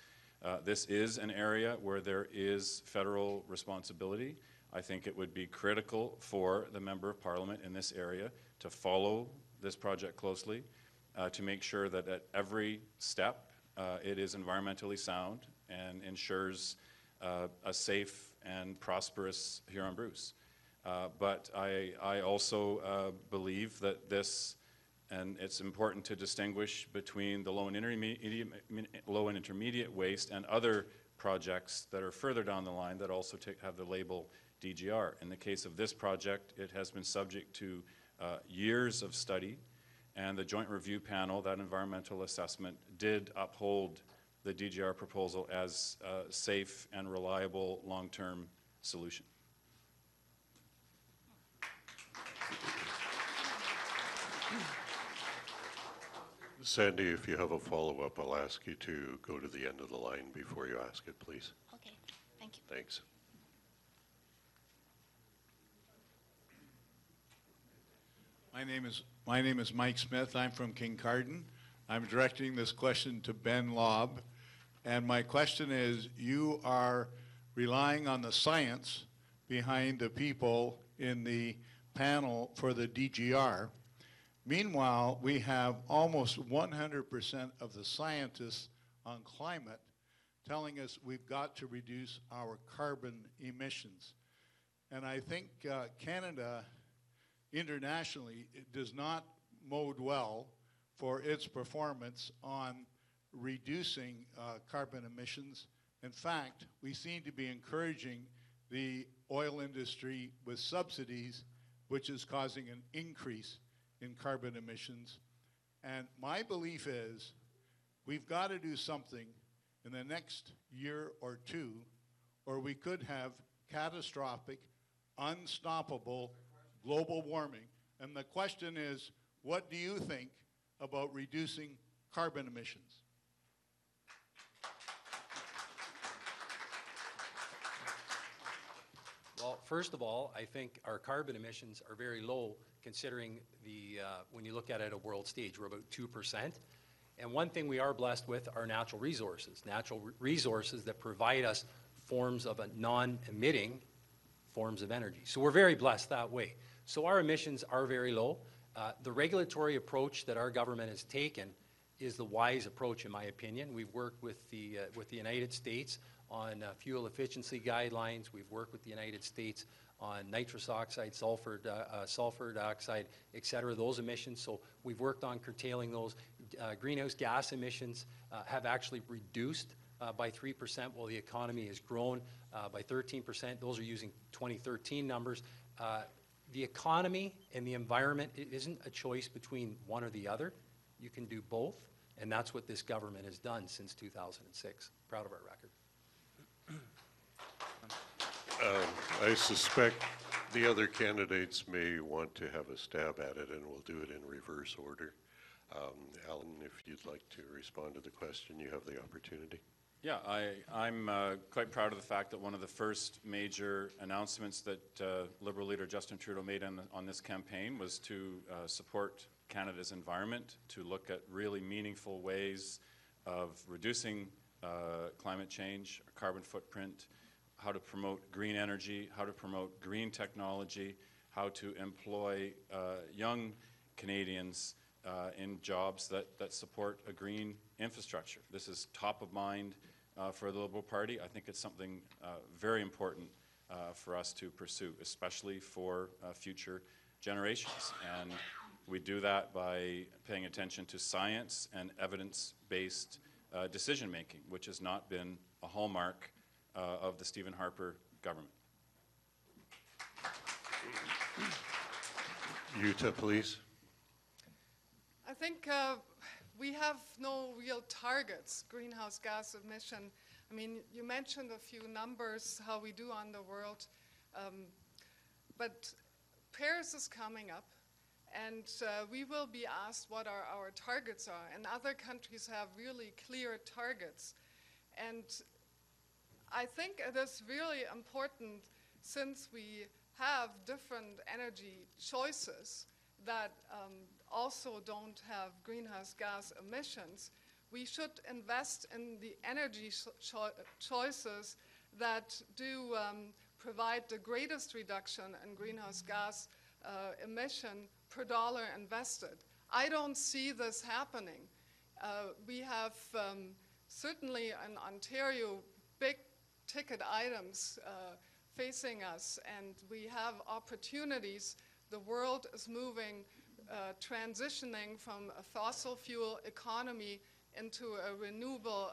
this is an area where there is federal responsibility. I think it would be critical for the Member of Parliament in this area to follow this project closely, to make sure that at every step it is environmentally sound and ensures a safe and prosperous Huron-Bruce. But I also believe that this, and it's important to distinguish between the low and intermediate waste and other projects that are further down the line that also have the label DGR. In the case of this project, it has been subject to years of study, and the Joint Review Panel, that environmental assessment, did uphold the DGR proposal as a safe and reliable long-term solution. Sandy, if you have a follow-up, I'll ask you to go to the end of the line before you ask it, please. Okay, thank you. Thanks. My name is Mike Smith. I'm from Kincardine. I'm directing this question to Ben Lobb. And my question is, you are relying on the science behind the people in the panel for the DGR. Meanwhile, we have almost 100% of the scientists on climate telling us we've got to reduce our carbon emissions. And I think Canada internationally does not bode well for its performance on reducing carbon emissions. In fact, we seem to be encouraging the oil industry with subsidies, which is causing an increase in carbon emissions. And my belief is we've got to do something in the next year or two, or we could have catastrophic, unstoppable global warming. And the question is, what do you think about reducing carbon emissions? Well, first of all, I think our carbon emissions are very low considering when you look at it at a world stage, we're about 2%. And one thing we are blessed with are natural resources that provide us forms of a non-emitting forms of energy. So we're very blessed that way. So our emissions are very low. The regulatory approach that our government has taken is the wise approach, in my opinion. We've worked with the United States on fuel efficiency guidelines. We've worked with the United States on nitrous oxide, sulfur dioxide, et cetera, those emissions. So we've worked on curtailing those. Greenhouse gas emissions have actually reduced by 3%, while the economy has grown by 13%. Those are using 2013 numbers. The economy and the environment, it isn't a choice between one or the other. You can do both, and that's what this government has done since 2006. Proud of our record. I suspect the other candidates may want to have a stab at it, and we'll do it in reverse order. Allan, if you'd like to respond to the question, you have the opportunity. Yeah, I'm quite proud of the fact that one of the first major announcements that Liberal leader Justin Trudeau made on this campaign was to support Canada's environment, to look at really meaningful ways of reducing climate change, carbon footprint, how to promote green energy, how to promote green technology, how to employ young Canadians in jobs that support a green infrastructure. This is top of mind for the Liberal Party. I think it's something very important for us to pursue, especially for future generations. And we do that by paying attention to science and evidence-based decision-making, which has not been a hallmark of the Stephen Harper government. Jutta, please. I think we have no real targets, greenhouse gas emission. I mean, you mentioned a few numbers, how we do on the world, but Paris is coming up, and we will be asked what our targets are, and other countries have really clear targets. And I think it is really important, since we have different energy choices that also don't have greenhouse gas emissions, we should invest in the energy choices that do provide the greatest reduction in greenhouse gas emission per dollar invested. I don't see this happening. We have certainly in Ontario big ticket items facing us, and we have opportunities. The world is moving, transitioning from a fossil fuel economy into a renewable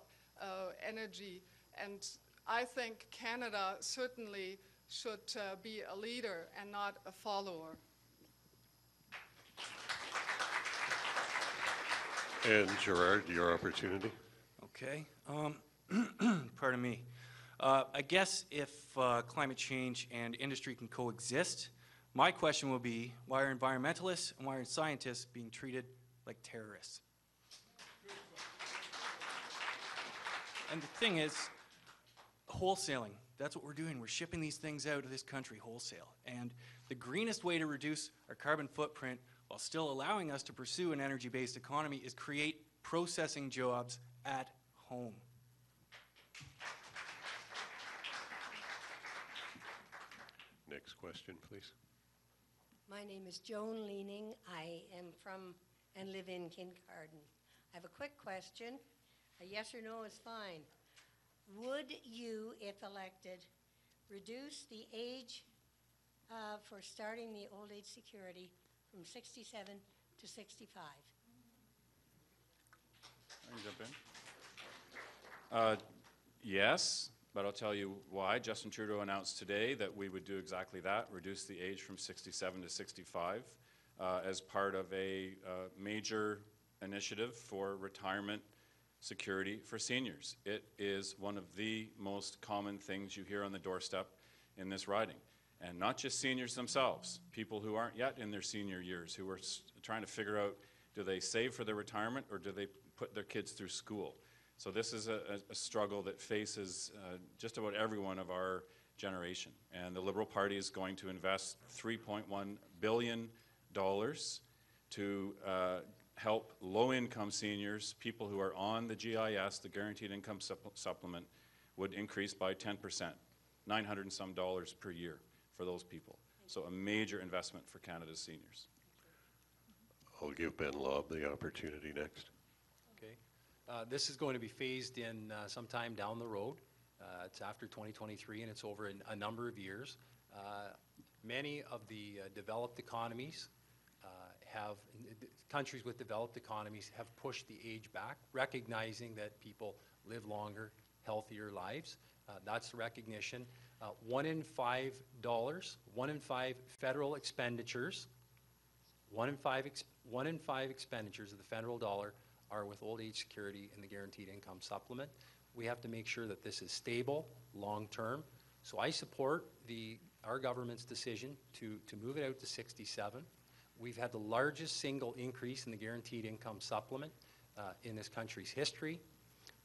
energy, and I think Canada certainly should be a leader and not a follower. And Gerard, your opportunity. Okay. Pardon me. I guess if climate change and industry can coexist, my question will be, why are environmentalists and why are scientists being treated like terrorists? And the thing is, wholesaling, that's what we're doing. We're shipping these things out of this country wholesale. And the greenest way to reduce our carbon footprint while still allowing us to pursue an energy-based economy is create processing jobs at home. Next question, please. My name is Joan Leaning. I am from and live in Kincardine. I have a quick question. A yes or no is fine. Would you, if elected, reduce the age for starting the old age security from 67 to 65? I can jump in. Yes, but I'll tell you why. Justin Trudeau announced today that we would do exactly that, reduce the age from 67 to 65 as part of a major initiative for retirement security for seniors. It is one of the most common things you hear on the doorstep in this riding. And not just seniors themselves, people who aren't yet in their senior years, who are trying to figure out, do they save for their retirement or do they put their kids through school? So this is a struggle that faces just about everyone of our generation. And the Liberal Party is going to invest $3.1 billion to help low-income seniors, people who are on the GIS, the Guaranteed Income Supplement, would increase by 10%, 900 and some dollars per year for those people. So a major investment for Canada's seniors. I'll give Ben Lobb the opportunity next. Okay. This is going to be phased in sometime down the road. It's after 2023, and it's over a number of years. Many of the developed economies countries with developed economies have pushed the age back, recognizing that people live longer, healthier lives. That's the recognition. $1 in $5 federal expenditures, one in five expenditures of the federal dollar are with old age security and the guaranteed income supplement. We have to make sure that this is stable, long-term. So I support our government's decision to move it out to 67. We've had the largest single increase in the guaranteed income supplement in this country's history.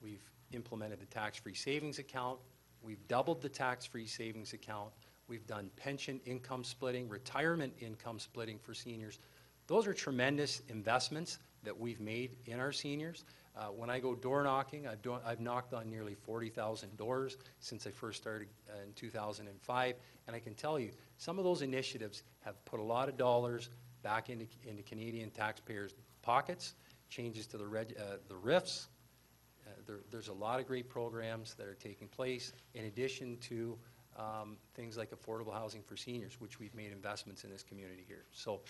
We've implemented the tax-free savings account. We've doubled the tax-free savings account. We've done pension income splitting, retirement income splitting for seniors. Those are tremendous investments that we've made in our seniors. When I go door knocking, I've knocked on nearly 40,000 doors since I first started in 2005, and I can tell you, some of those initiatives have put a lot of dollars back into Canadian taxpayers' pockets, changes to the RIFs. There's a lot of great programs that are taking place, in addition to things like affordable housing for seniors, which we've made investments in this community here. So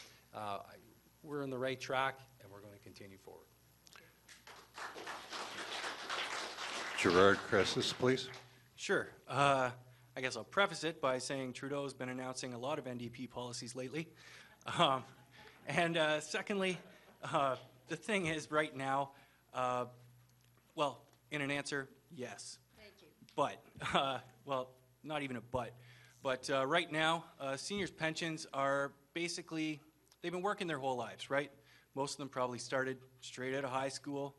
we're on the right track, and we're going to continue forward. Gerard, Creces, please. Sure. I guess I'll preface it by saying Trudeau's been announcing a lot of NDP policies lately. Secondly, the thing is right now, well, in an answer, yes. Thank you. But, well, not even a but right now, seniors' pensions are basically, they've been working their whole lives, right? Most of them probably started straight out of high school.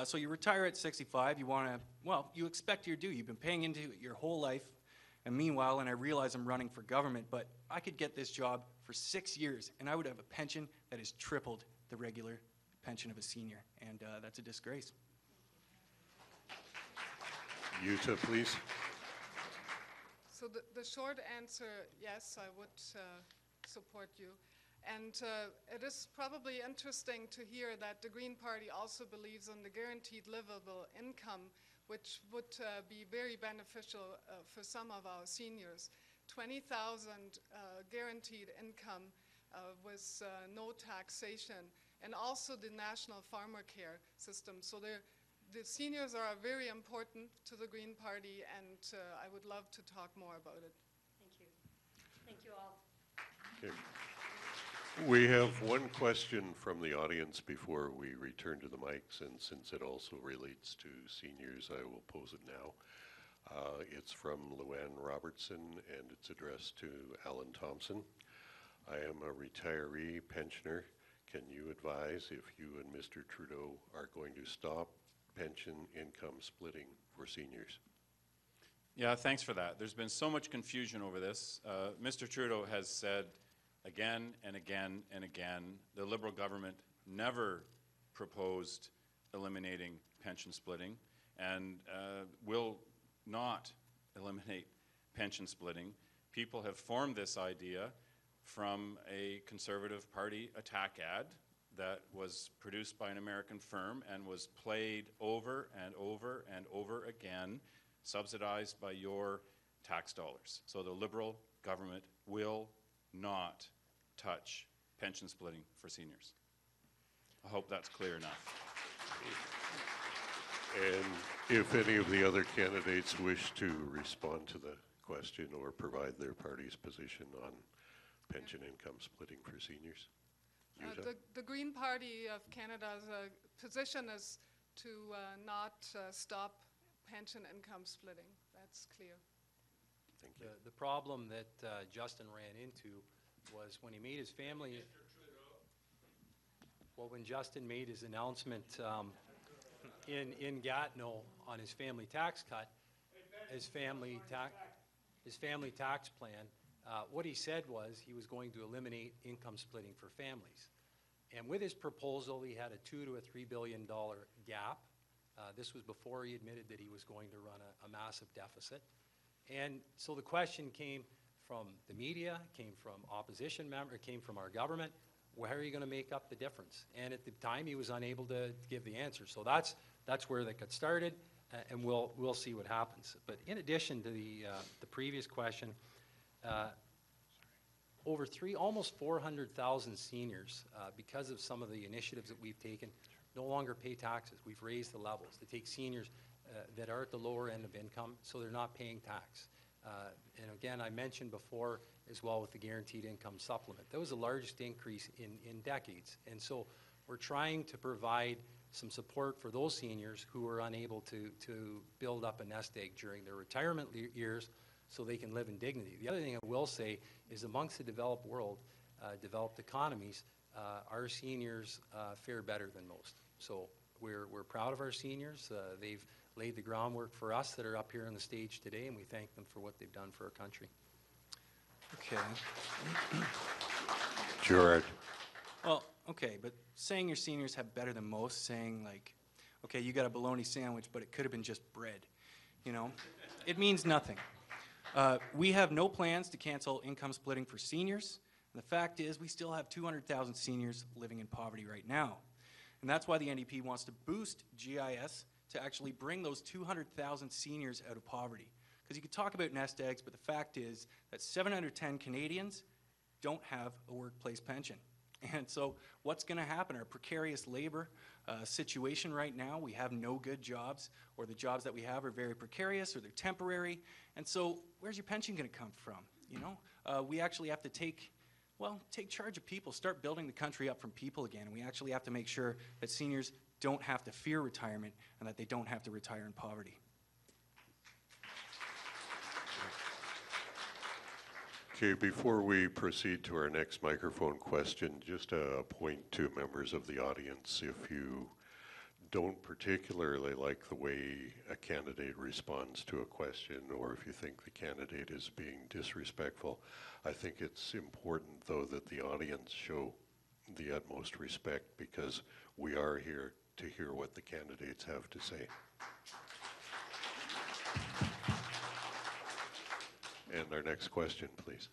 So you retire at 65, you want to, well, you expect your due. You've been paying into it your whole life. And meanwhile, and I realize I'm running for government, but I could get this job for 6 years, and I would have a pension that has tripled the regular pension of a senior, and that's a disgrace. Jutta, please. So the short answer, yes, I would support you. And it is probably interesting to hear that the Green Party also believes in the guaranteed livable income, which would be very beneficial for some of our seniors. 20,000 guaranteed income with no taxation, and also the National Farmer Care System. So the seniors are very important to the Green Party, and I would love to talk more about it. Thank you. Thank you all. Okay. We have one question from the audience before we return to the mics, and since it also relates to seniors, I will pose it now. It's from Luann Robertson, and it's addressed to Allan Thompson. I am a retiree pensioner. Can you advise if you and Mr. Trudeau are going to stop pension income splitting for seniors? Yeah, thanks for that. There's been so much confusion over this. Mr. Trudeau has said again and again and again, the Liberal government never proposed eliminating pension splitting and will not eliminate pension splitting. People have formed this idea from a Conservative Party attack ad that was produced by an American firm and was played over and over and over again, subsidized by your tax dollars. So the Liberal government will not touch pension splitting for seniors. I hope that's clear enough. And if any of the other candidates wish to respond to the question or provide their party's position on pension income splitting for seniors. The Green Party of Canada's position is to not stop pension income splitting. That's clear. Thank you. The problem that Justin ran into was when he made his family... Well, when Justin made his announcement in Gatineau on his family tax cut, his family tax plan, what he said was he was going to eliminate income splitting for families. And with his proposal, he had a $2 to $3 billion gap. This was before he admitted that he was going to run a massive deficit. And so the question came from the media, came from opposition members, came from our government. How are you going to make up the difference? And at the time, he was unable to give the answer. So that's where that got started, and we'll see what happens. But in addition to the previous question, almost 400,000 seniors, because of some of the initiatives that we've taken, no longer pay taxes. We've raised the levels to take seniors that are at the lower end of income, so they're not paying tax. And again, I mentioned before as well with the guaranteed income supplement. That was the largest increase in decades. And so we're trying to provide some support for those seniors who are unable to build up a nest egg during their retirement years so they can live in dignity. The other thing I will say is amongst the developed world, developed economies, our seniors fare better than most. So we're proud of our seniors. They've laid the groundwork for us that are up here on the stage today, and we thank them for what they've done for our country. Okay. Gerard. Well, okay, but saying your seniors have better than most, saying like, okay, you got a bologna sandwich, but it could have been just bread, you know, it means nothing. We have no plans to cancel income splitting for seniors. And the fact is we still have 200,000 seniors living in poverty right now. And that's why the NDP wants to boost GIS to actually bring those 200,000 seniors out of poverty. Because you could talk about nest eggs, but the fact is that 710 Canadians don't have a workplace pension. And so what's going to happen? Our precarious labor situation right now, we have no good jobs, or the jobs that we have are very precarious, or they're temporary. And so where's your pension going to come from? You know, we actually have to take charge of people, start building the country up from people again. And we actually have to make sure that seniors don't have to fear retirement and that they don't have to retire in poverty. Okay, before we proceed to our next microphone question, just a point to members of the audience. If you don't particularly like the way a candidate responds to a question, or if you think the candidate is being disrespectful, I think it's important, though, that the audience show the utmost respect, because we are here to hear what the candidates have to say. And our next question, please.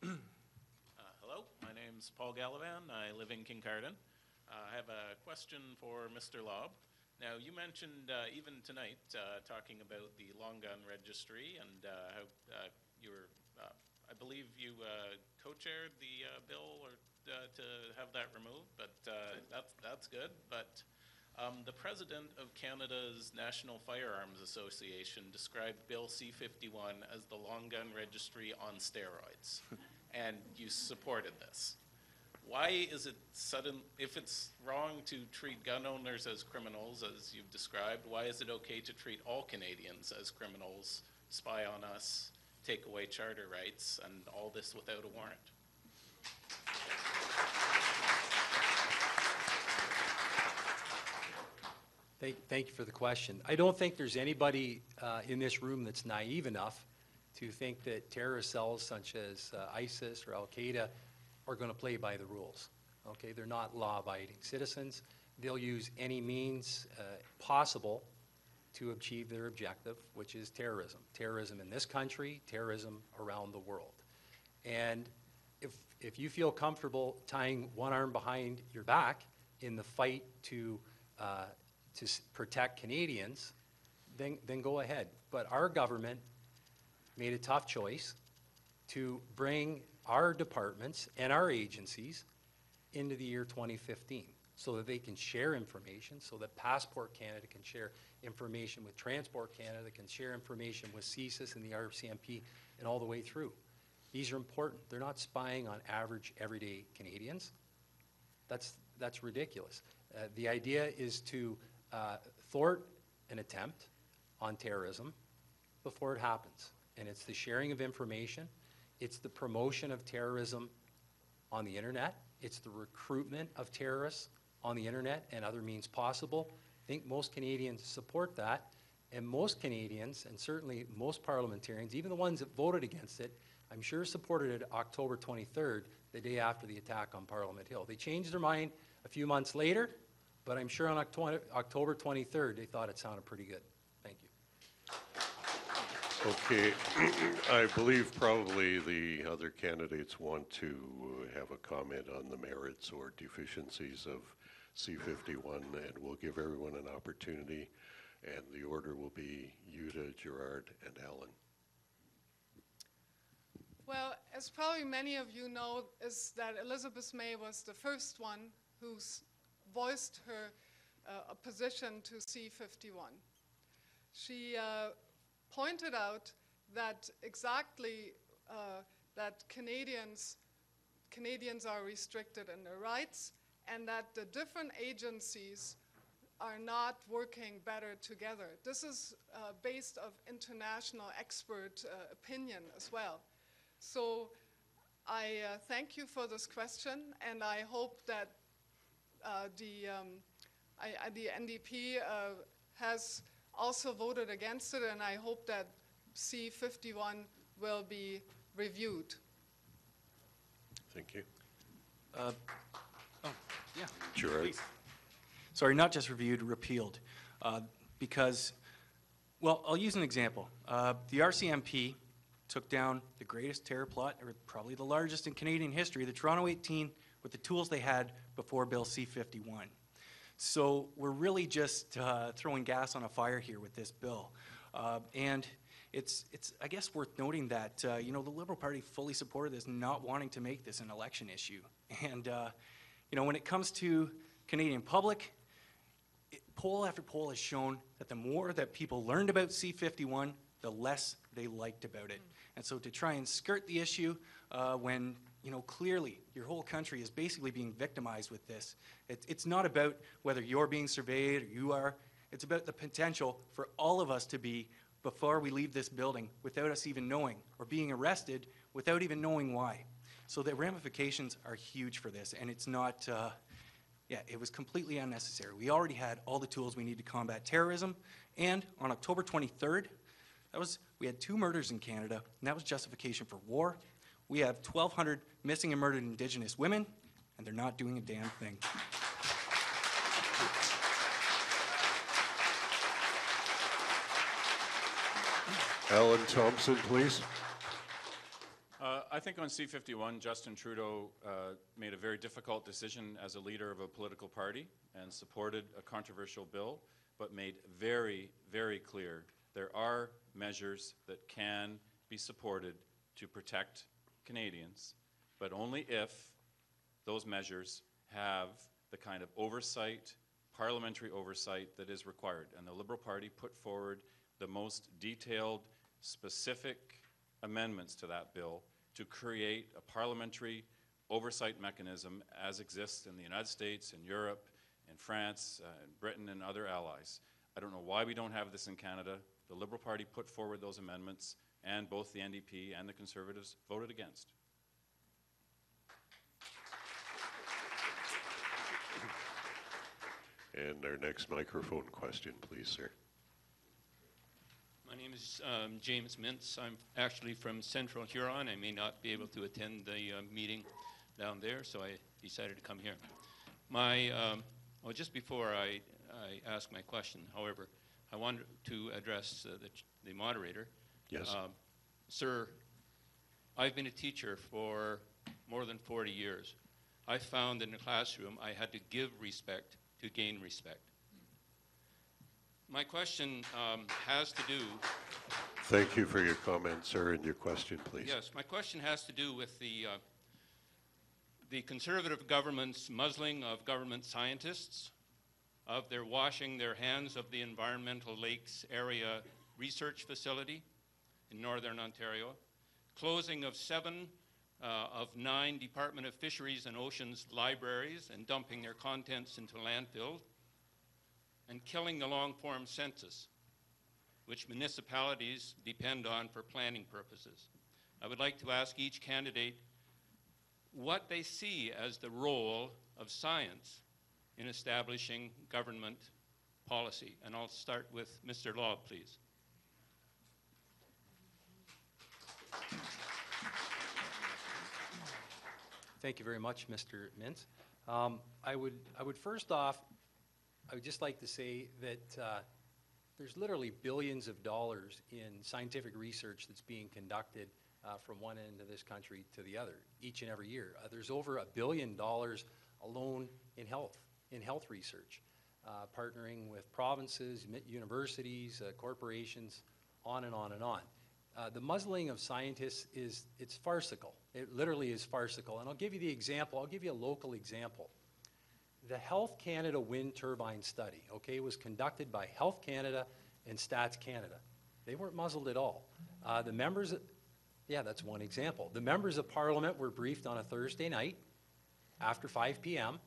Hello, my name's Paul Gallivan. I live in Kincardine. I have a question for Mr. Lobb. Now, you mentioned even tonight talking about the long gun registry and how you were, I believe you co-chaired the bill or to have that removed, but that's good. But the president of Canada's National Firearms Association described Bill C-51 as the long gun registry on steroids, and you supported this. Why is it if it's wrong to treat gun owners as criminals, as you've described, why is it okay to treat all Canadians as criminals, spy on us, take away charter rights, and all this without a warrant? Thank you for the question. I don't think there's anybody in this room that's naive enough to think that terrorist cells such as ISIS or Al-Qaeda are going to play by the rules. Okay, they're not law-abiding citizens. They'll use any means possible to achieve their objective, which is terrorism. Terrorism in this country, terrorism around the world. And if you feel comfortable tying one arm behind your back in the fight to protect Canadians, then go ahead. But our government made a tough choice to bring our departments and our agencies into the year 2015 so that they can share information, so that Passport Canada can share information with Transport Canada, can share information with CSIS and the RCMP and all the way through. These are important. They're not spying on average, everyday Canadians. That's ridiculous. The idea is to thwart an attempt on terrorism before it happens. And it's the sharing of information. It's the promotion of terrorism on the internet. It's the recruitment of terrorists on the internet and other means possible. I think most Canadians support that. And most Canadians, and certainly most parliamentarians, even the ones that voted against it, I'm sure supported it October 23rd, the day after the attack on Parliament Hill. They changed their mind a few months later, but I'm sure on October 23rd, they thought it sounded pretty good. Thank you. Okay, I believe probably the other candidates want to have a comment on the merits or deficiencies of C-51, and we'll give everyone an opportunity, and the order will be Jutta, Gerard, and Allan. Well, as probably many of you know, is that Elizabeth May was the first one who voiced her opposition to C-51. She pointed out that exactly that Canadians are restricted in their rights, and that the different agencies are not working better together. This is based on international expert opinion as well. So I thank you for this question, and I hope that the NDP has also voted against it, and I hope that C-51 will be reviewed. Thank you. Yeah. Gerard. Please. Sorry, not just reviewed, repealed. Because, well, I'll use an example. The RCMP took down the greatest terror plot, or probably the largest in Canadian history, the Toronto 18, with the tools they had before Bill C-51. So we're really just throwing gas on a fire here with this bill. And it's I guess, worth noting that, you know, the Liberal Party fully supported this, not wanting to make this an election issue. And, you know, when it comes to Canadian public, poll after poll has shown that the more that people learned about C-51, the less they liked about it. And so to try and skirt the issue when, you know, clearly your whole country is basically being victimized with this. It's not about whether you're being surveyed or you are. It's about the potential for all of us to be, before we leave this building, without us even knowing, or being arrested without even knowing why. So the ramifications are huge for this, and it's not, yeah, it was completely unnecessary. We already had all the tools we need to combat terrorism, and on October 23rd, we had 2 murders in Canada, and that was justification for war. We have 1,200 missing and murdered Indigenous women, and they're not doing a damn thing. Allan Thompson, please. I think on C-51, Justin Trudeau made a very difficult decision as a leader of a political party and supported a controversial bill, but made very, very clear there are measures that can be supported to protect Canadians, but only if those measures have the kind of oversight, parliamentary oversight that is required. And the Liberal Party put forward the most detailed, specific amendments to that bill to create a parliamentary oversight mechanism as exists in the United States, in Europe, in France, in Britain, and other allies. I don't know why we don't have this in Canada. The Liberal Party put forward those amendments, and both the NDP and the Conservatives voted against. And our next microphone question, please, sir. My name is James Mintz. I'm actually from Central Huron. I may not be able to attend the meeting down there, so I decided to come here. Well, just before I ask my question, however, I wanted to address the moderator. Yes. Sir, I've been a teacher for more than 40 years. I found in the classroom I had to give respect to gain respect. My question has to do... Thank you for your comment, sir, and your question, please. Yes, my question has to do with the Conservative government's muzzling of government scientists, of their washing their hands of the Environmental Lakes Area Research Facility in Northern Ontario, closing of 7 of 9 Department of Fisheries and Oceans libraries and dumping their contents into landfill, and killing the long-form census, which municipalities depend on for planning purposes. I would like to ask each candidate what they see as the role of science in establishing government policy? And I'll start with Mr. Lobb, please. Thank you very much, Mr. Mintz. I would first off, I would just like to say that there's literally billions of dollars in scientific research that's being conducted from one end of this country to the other each and every year. There's over $1 billion alone in health research, partnering with provinces, universities, corporations, on and on and on. The muzzling of scientists it's farcical. It literally is farcical. And I'll give you the example. I'll give you a local example. The Health Canada wind turbine study, okay, was conducted by Health Canada and Stats Canada. They weren't muzzled at all. That's one example. The members of Parliament were briefed on a Thursday night after 5 p.m.,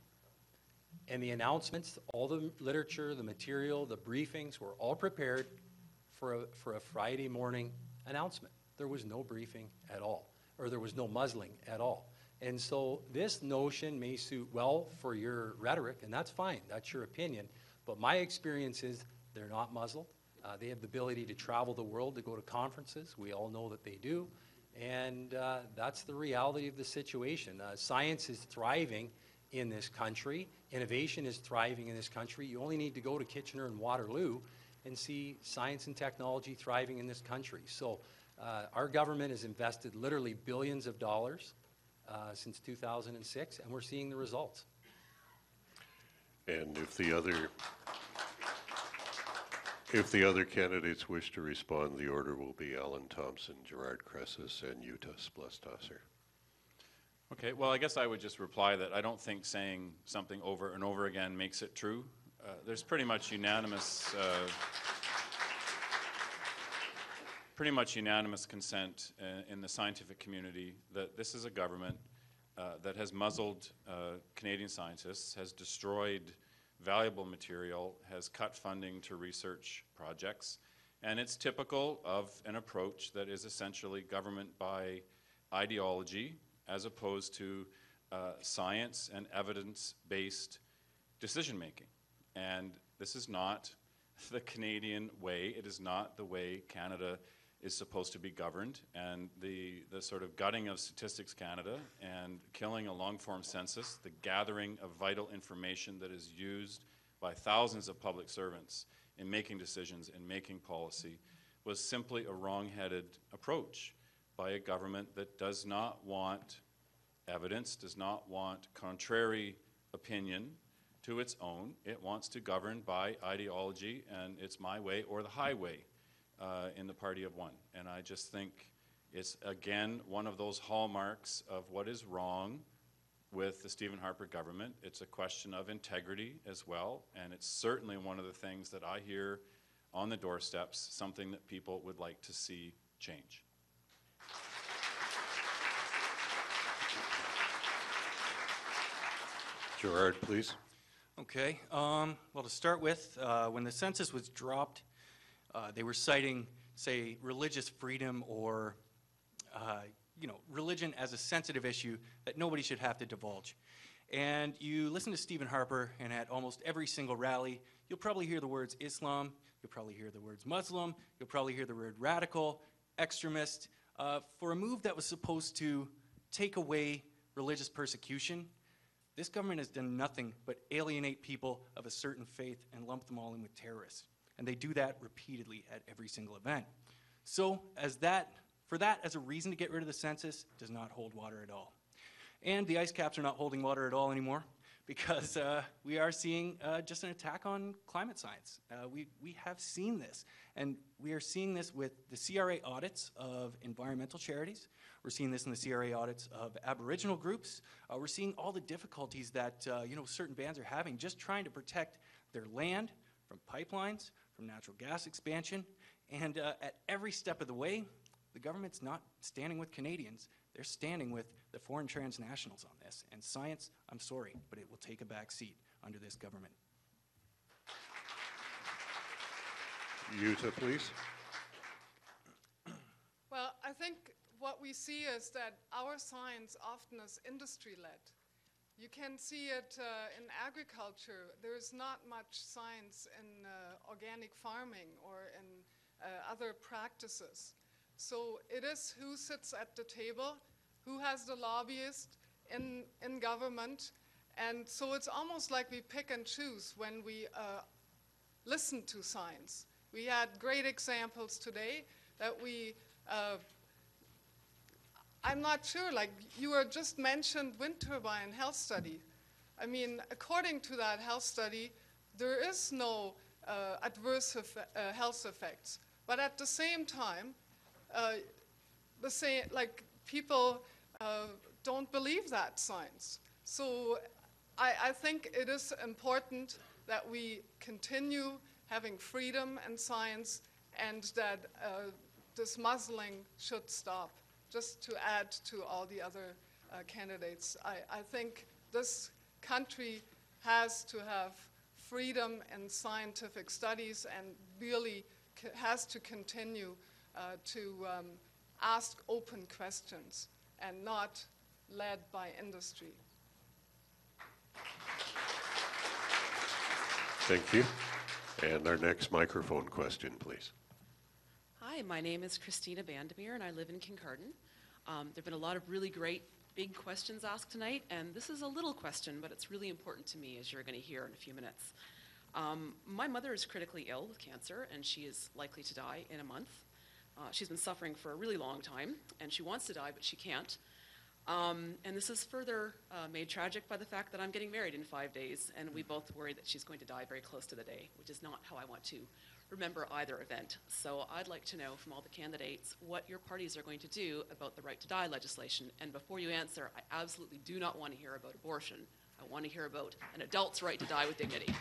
and the announcements, all the literature, the material, the briefings were all prepared for a Friday morning announcement. There was no briefing at all, or there was no muzzling at all. And so this notion may suit well for your rhetoric, and that's fine. That's your opinion. But my experience is they're not muzzled. They have the ability to travel the world, to go to conferences. We all know that they do. And that's the reality of the situation. Science is thriving in this country. Innovation is thriving in this country. You only need to go to Kitchener and Waterloo and see science and technology thriving in this country. So our government has invested literally billions of dollars since 2006, and we're seeing the results. And if the other candidates wish to respond, the order will be Allan Thompson, Gerard, Creces, and Jutta, Splettstoesser. Okay, well, I guess I would just reply that I don't think saying something over and over again makes it true. There's pretty much unanimous consent in the scientific community that this is a government that has muzzled Canadian scientists, has destroyed valuable material, has cut funding to research projects, and it's typical of an approach that is essentially government by ideology as opposed to science and evidence-based decision-making. And this is not the Canadian way. It is not the way Canada is supposed to be governed. And the sort of gutting of Statistics Canada and killing a long-form census, the gathering of vital information that is used by thousands of public servants in making decisions and making policy, was simply a wrong-headed approach by a government that does not want evidence, does not want contrary opinion to its own. It wants to govern by ideology, and it's my way or the highway in the party of one. And I just think it's, again, one of those hallmarks of what is wrong with the Stephen Harper government. It's a question of integrity as well, and it's certainly one of the things that I hear on the doorsteps, something that people would like to see change. Gerard, please. Okay. Well, to start with, when the census was dropped, they were citing, say, religious freedom or, religion as a sensitive issue that nobody should have to divulge. And you listen to Stephen Harper, and at almost every single rally, you'll probably hear the words Islam, you'll probably hear the words Muslim, you'll probably hear the word radical, extremist, for a move that was supposed to take away religious persecution. This government has done nothing but alienate people of a certain faith and lump them all in with terrorists. And they do that repeatedly at every single event. So for that as a reason to get rid of the census does not hold water at all. And the ice caps are not holding water at all anymore because we are seeing just an attack on climate science. We have seen this. And we are seeing this with the CRA audits of environmental charities. We're seeing this in the CRA audits of Aboriginal groups. We're seeing all the difficulties that certain bands are having just trying to protect their land from pipelines, from natural gas expansion. And at every step of the way, the government's not standing with Canadians. They're standing with the foreign transnationals on this. And science, I'm sorry, but it will take a back seat under this government. Jutta, please. Well, I think what we see is that our science often is industry-led. You can see it in agriculture. There is not much science in organic farming or in other practices. So it is who sits at the table, who has the lobbyist in government, and so it's almost like we pick and choose when we listen to science. We had great examples today that we I'm not sure, like you were just mentioned wind turbine health study. I mean, according to that health study, there is no adverse health effects. But at the same time, people don't believe that science. So I think it is important that we continue having freedom in science and that this muzzling should stop. Just to add to all the other candidates, I think this country has to have freedom in scientific studies and really has to continue to ask open questions and not led by industry. Thank you. And our next microphone question, please. Hi, my name is Christina Bandemir, and I live in Kincardine. There have been a lot of really great big questions asked tonight, and this is a little question, but it's really important to me, as you're going to hear in a few minutes. My mother is critically ill with cancer, and she is likely to die in a month. She's been suffering for a really long time, and she wants to die, but she can't. And this is further made tragic by the fact that I'm getting married in 5 days, and we both worry that she's going to die very close to the day, which is not how I want to remember either event. So I'd like to know from all the candidates what your parties are going to do about the right to die legislation. And before you answer, I absolutely do not want to hear about abortion. I want to hear about an adult's right to die with dignity.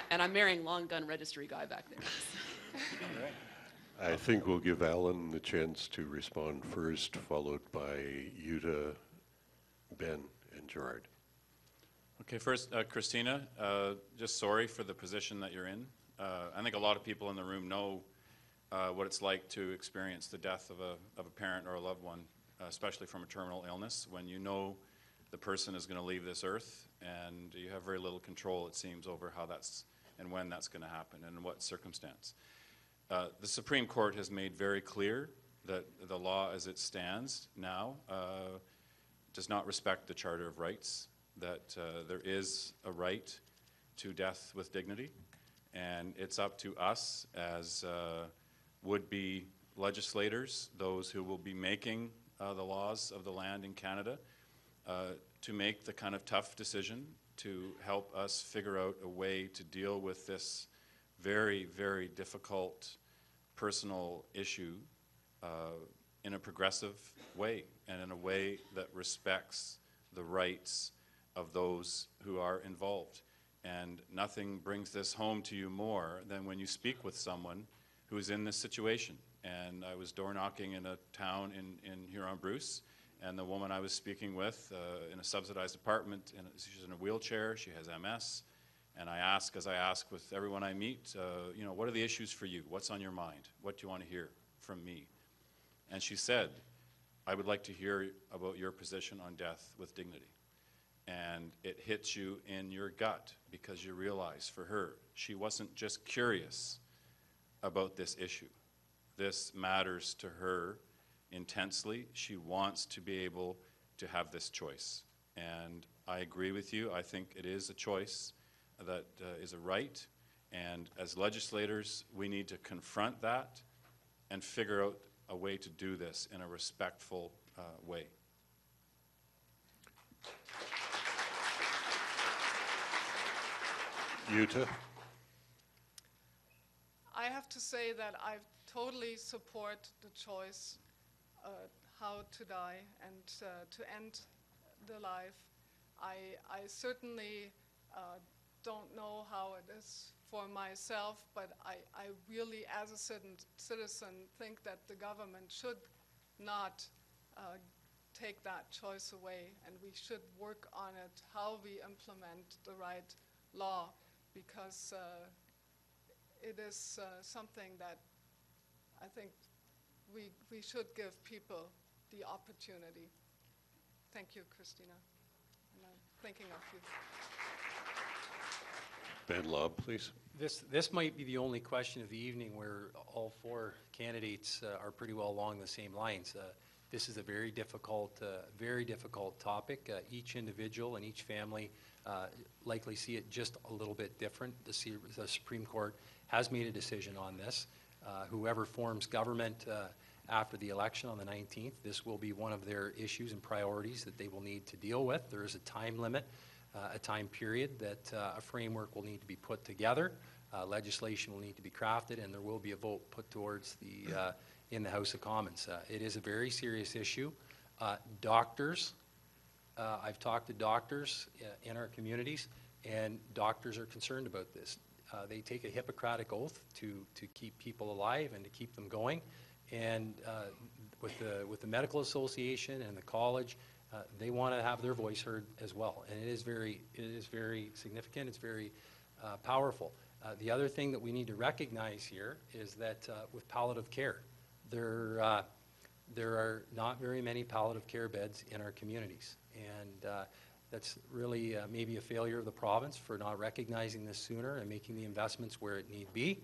And I'm marrying long gun registry guy back there. I think we'll give Allan the chance to respond first, followed by Jutta, Ben, and Gerard. Okay, first, Christina, just sorry for the position that you're in. I think a lot of people in the room know what it's like to experience the death of a parent or a loved one, especially from a terminal illness, when you know the person is going to leave this earth and you have very little control, it seems, over how that's and when that's going to happen and in what circumstance. The Supreme Court has made very clear that the law as it stands now does not respect the Charter of Rights, that there is a right to death with dignity, and it's up to us as would-be legislators, those who will be making the laws of the land in Canada, to make the kind of tough decision to help us figure out a way to deal with this very, very difficult personal issue in a progressive way and in a way that respects the rights of those who are involved. And nothing brings this home to you more than when you speak with someone who is in this situation. And I was door knocking in a town in Huron-Bruce, and the woman I was speaking with in a subsidized apartment, and she's in a wheelchair, she has MS, and I ask, as I ask with everyone I meet, you know, what are the issues for you? What's on your mind? What do you want to hear from me? And she said, I would like to hear about your position on death with dignity. And it hits you in your gut because you realize for her, she wasn't just curious about this issue. This matters to her intensely. She wants to be able to have this choice. And I agree with you. I think it is a choice that is a right. And as legislators, we need to confront that and figure out a way to do this in a respectful way. Jutta? I have to say that I totally support the choice how to die and to end the life. I certainly don't know how it is for myself, but I really, as a citizen, think that the government should not take that choice away, and we should work on it, how we implement the right law, because it is something that I think we should give people the opportunity. Thank you, Christina. And I'm thinking of you. Ben Lobb, please. This might be the only question of the evening where all four candidates are pretty well along the same lines. This is a very difficult topic. Each individual and each family likely see it just a little bit different. The Supreme Court has made a decision on this. Whoever forms government after the election on the 19th, this will be one of their issues and priorities that they will need to deal with. There is a time limit, a time period that a framework will need to be put together. Legislation will need to be crafted, and there will be a vote put towards in the House of Commons. It is a very serious issue. Doctors, I've talked to doctors in our communities, and doctors are concerned about this. They take a Hippocratic oath to keep people alive and to keep them going. And with the Medical Association and the college, they want to have their voice heard as well. And it is very significant. It's very powerful. The other thing that we need to recognize here is that with palliative care, there are not very many palliative care beds in our communities. And that's really maybe a failure of the province for not recognizing this sooner and making the investments where it need be.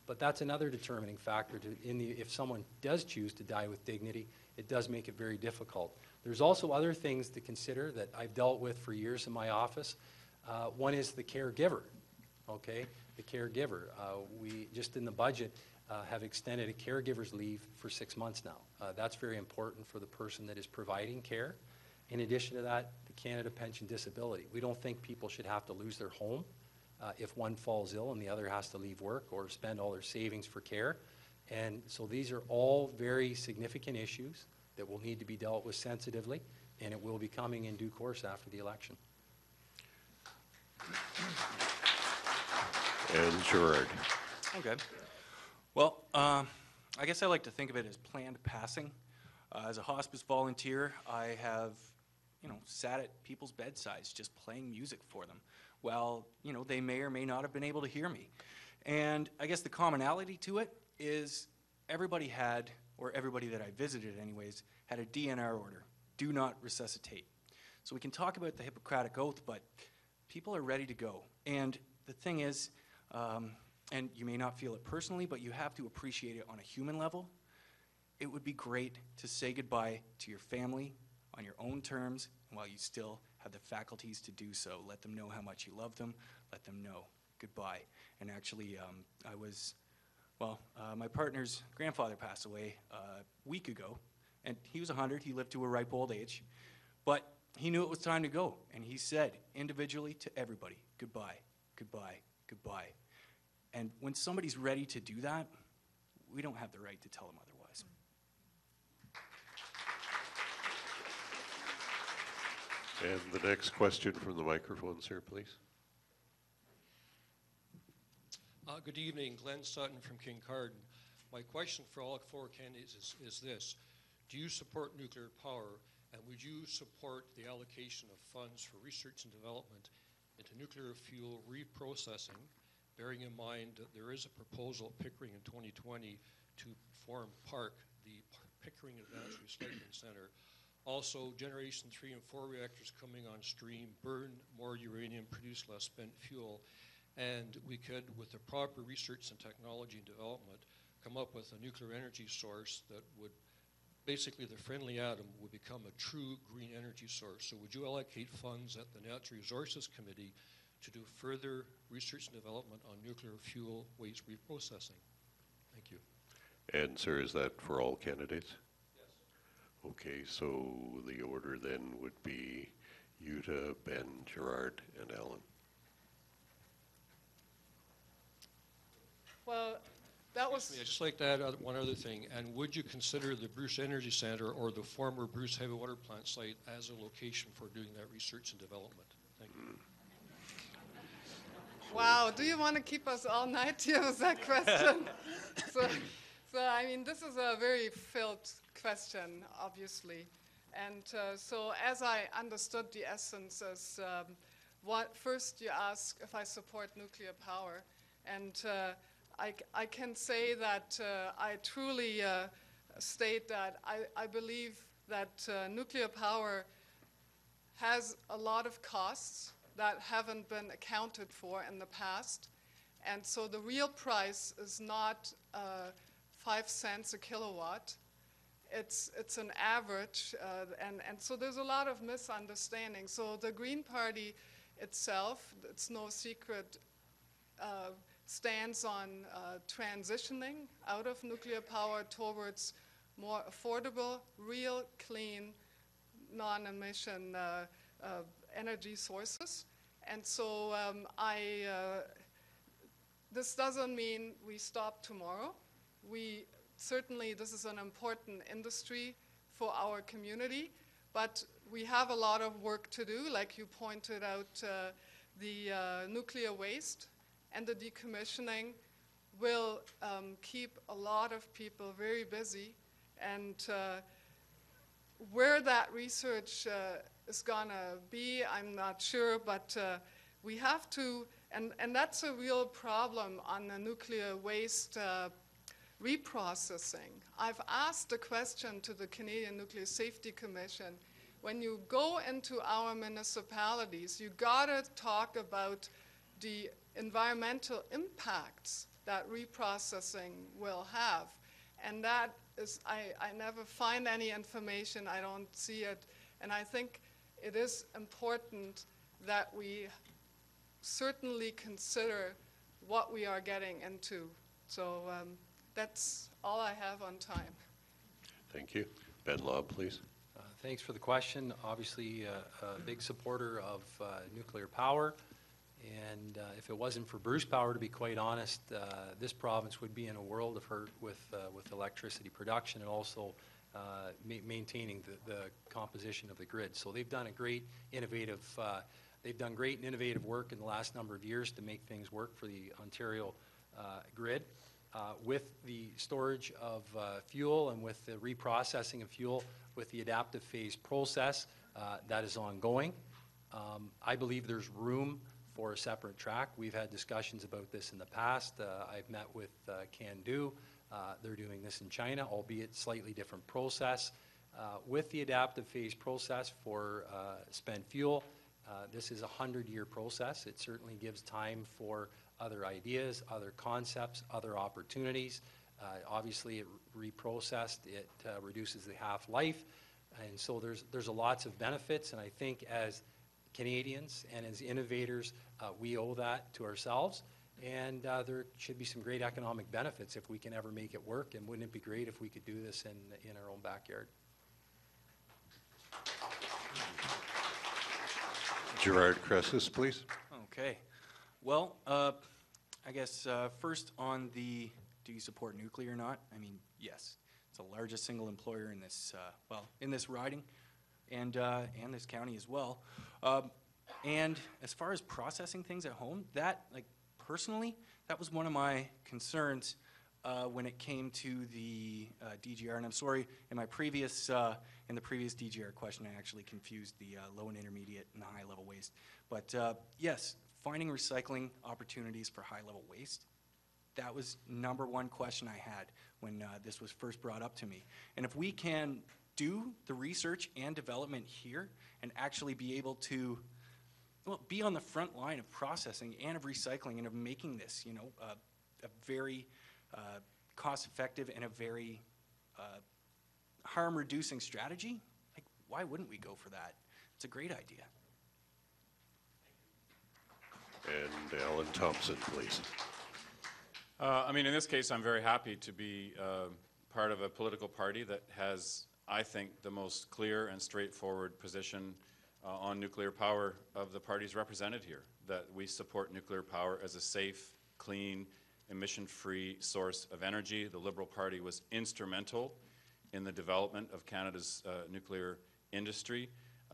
But that's another determining factor. If someone does choose to die with dignity, it does make it very difficult. There's also other things to consider that I've dealt with for years in my office. One is the caregiver, okay? The caregiver. We, just in the budget, have extended a caregiver's leave for 6 months now. That's very important for the person that is providing care. In addition to that, the Canada Pension Disability. We don't think people should have to lose their home if one falls ill and the other has to leave work or spend all their savings for care. And so these are all very significant issues that will need to be dealt with sensitively, and it will be coming in due course after the election. And Gerard. Okay. Well, I guess I like to think of it as planned passing. As a hospice volunteer, I have, sat at people's bedsides just playing music for them. Well, they may or may not have been able to hear me. And I guess the commonality to it is everybody had, or everybody that I visited anyways, had a DNR order, do not resuscitate. So we can talk about the Hippocratic Oath, but people are ready to go. And the thing is, and you may not feel it personally, but you have to appreciate it on a human level. It would be great to say goodbye to your family on your own terms, and while you still have the faculties to do so. Let them know how much you love them. Let them know goodbye. And actually, my partner's grandfather passed away a week ago, and he was 100. He lived to a ripe old age. But he knew it was time to go, and he said individually to everybody, goodbye, goodbye, goodbye. And when somebody's ready to do that, we don't have the right to tell them otherwise. And the next question from the microphone, sir, please. Good evening, Glenn Sutton from Kincardine. My question for all four candidates is this. Do you support nuclear power, and would you support the allocation of funds for research and development into nuclear fuel reprocessing, bearing in mind that there is a proposal at Pickering in 2020 to form PARC, the Pickering Advanced Recycling Center? Also, Generation 3 and 4 reactors coming on stream burn more uranium, produce less spent fuel, and we could, with the proper research and technology and development, come up with a nuclear energy source that would, basically the friendly atom would become a true green energy source. So would you allocate funds at the Natural Resources Committee to do further research and development on nuclear fuel waste reprocessing? Thank you. And sir, is that for all candidates? Yes. Okay, so the order then would be Jutta, Ben, Gerard, and Allan. Well, that was... I'd just like to add one other thing. And would you consider the Bruce Energy Center or the former Bruce Heavy Water Plant site as a location for doing that research and development? Thank you. Wow, do you want to keep us all night here with that question? so, I mean, this is a very filled question, obviously. And so as I understood the essence is, first you ask if I support nuclear power. And I can say that I truly state that I believe that nuclear power has a lot of costs that haven't been accounted for in the past. And so the real price is not 5 cents a kilowatt. It's an average, and so there's a lot of misunderstanding. So the Green Party itself, it's no secret, stands on transitioning out of nuclear power towards more affordable, real, clean, non-emission energy sources. And so this doesn't mean we stop tomorrow. Certainly, this is an important industry for our community, but we have a lot of work to do. Like you pointed out, the nuclear waste and the decommissioning will keep a lot of people very busy. And where that research is gonna be, I'm not sure, but we have to, and that's a real problem on the nuclear waste reprocessing. I've asked a question to the Canadian Nuclear Safety Commission. When you go into our municipalities, you gotta talk about the environmental impacts that reprocessing will have. And that is, I never find any information, I don't see it. And I think it is important that we certainly consider what we are getting into. So that's all I have on time. Thank you. Ben Lobb, please. Thanks for the question. Obviously, a big supporter of nuclear power. And if it wasn't for Bruce Power, to be quite honest, this province would be in a world of hurt with electricity production and also maintaining the composition of the grid. So they've done a great innovative, work in the last number of years to make things work for the Ontario grid. With the storage of fuel and with the reprocessing of fuel with the adaptive phase process, that is ongoing. I believe there's room for a separate track. We've had discussions about this in the past. I've met with CANDU. They're doing this in China, albeit slightly different process. With the adaptive phase process for spent fuel, this is a 100-year process. It certainly gives time for other ideas, other concepts, other opportunities. Obviously, it reprocessed, it reduces the half-life, and so there's lots of benefits, and I think as Canadians and as innovators, we owe that to ourselves, and there should be some great economic benefits if we can ever make it work, and wouldn't it be great if we could do this in our own backyard? Gerard, Creces, please. Okay. Well, I guess first on the do you support nuclear or not? I mean, yes. It's the largest single employer in this, in this riding and this county as well. And as far as processing things at home, that, like, personally, that was one of my concerns when it came to the DGR. And I'm sorry, in my previous, in the previous DGR question, I actually confused the low and intermediate and the high-level waste. But yes, finding recycling opportunities for high-level waste, that was number one question I had when this was first brought up to me. And if we can do the research and development here and actually be able to, well, be on the front line of processing and of recycling and of making this, you know, a very cost-effective and a very harm-reducing strategy, like, why wouldn't we go for that? It's a great idea. And Allan Thompson, please. I mean, in this case, I'm very happy to be part of a political party that has, I think, the most clear and straightforward position on nuclear power of the parties represented here, that we support nuclear power as a safe, clean, emission-free source of energy. The Liberal Party was instrumental in the development of Canada's nuclear industry.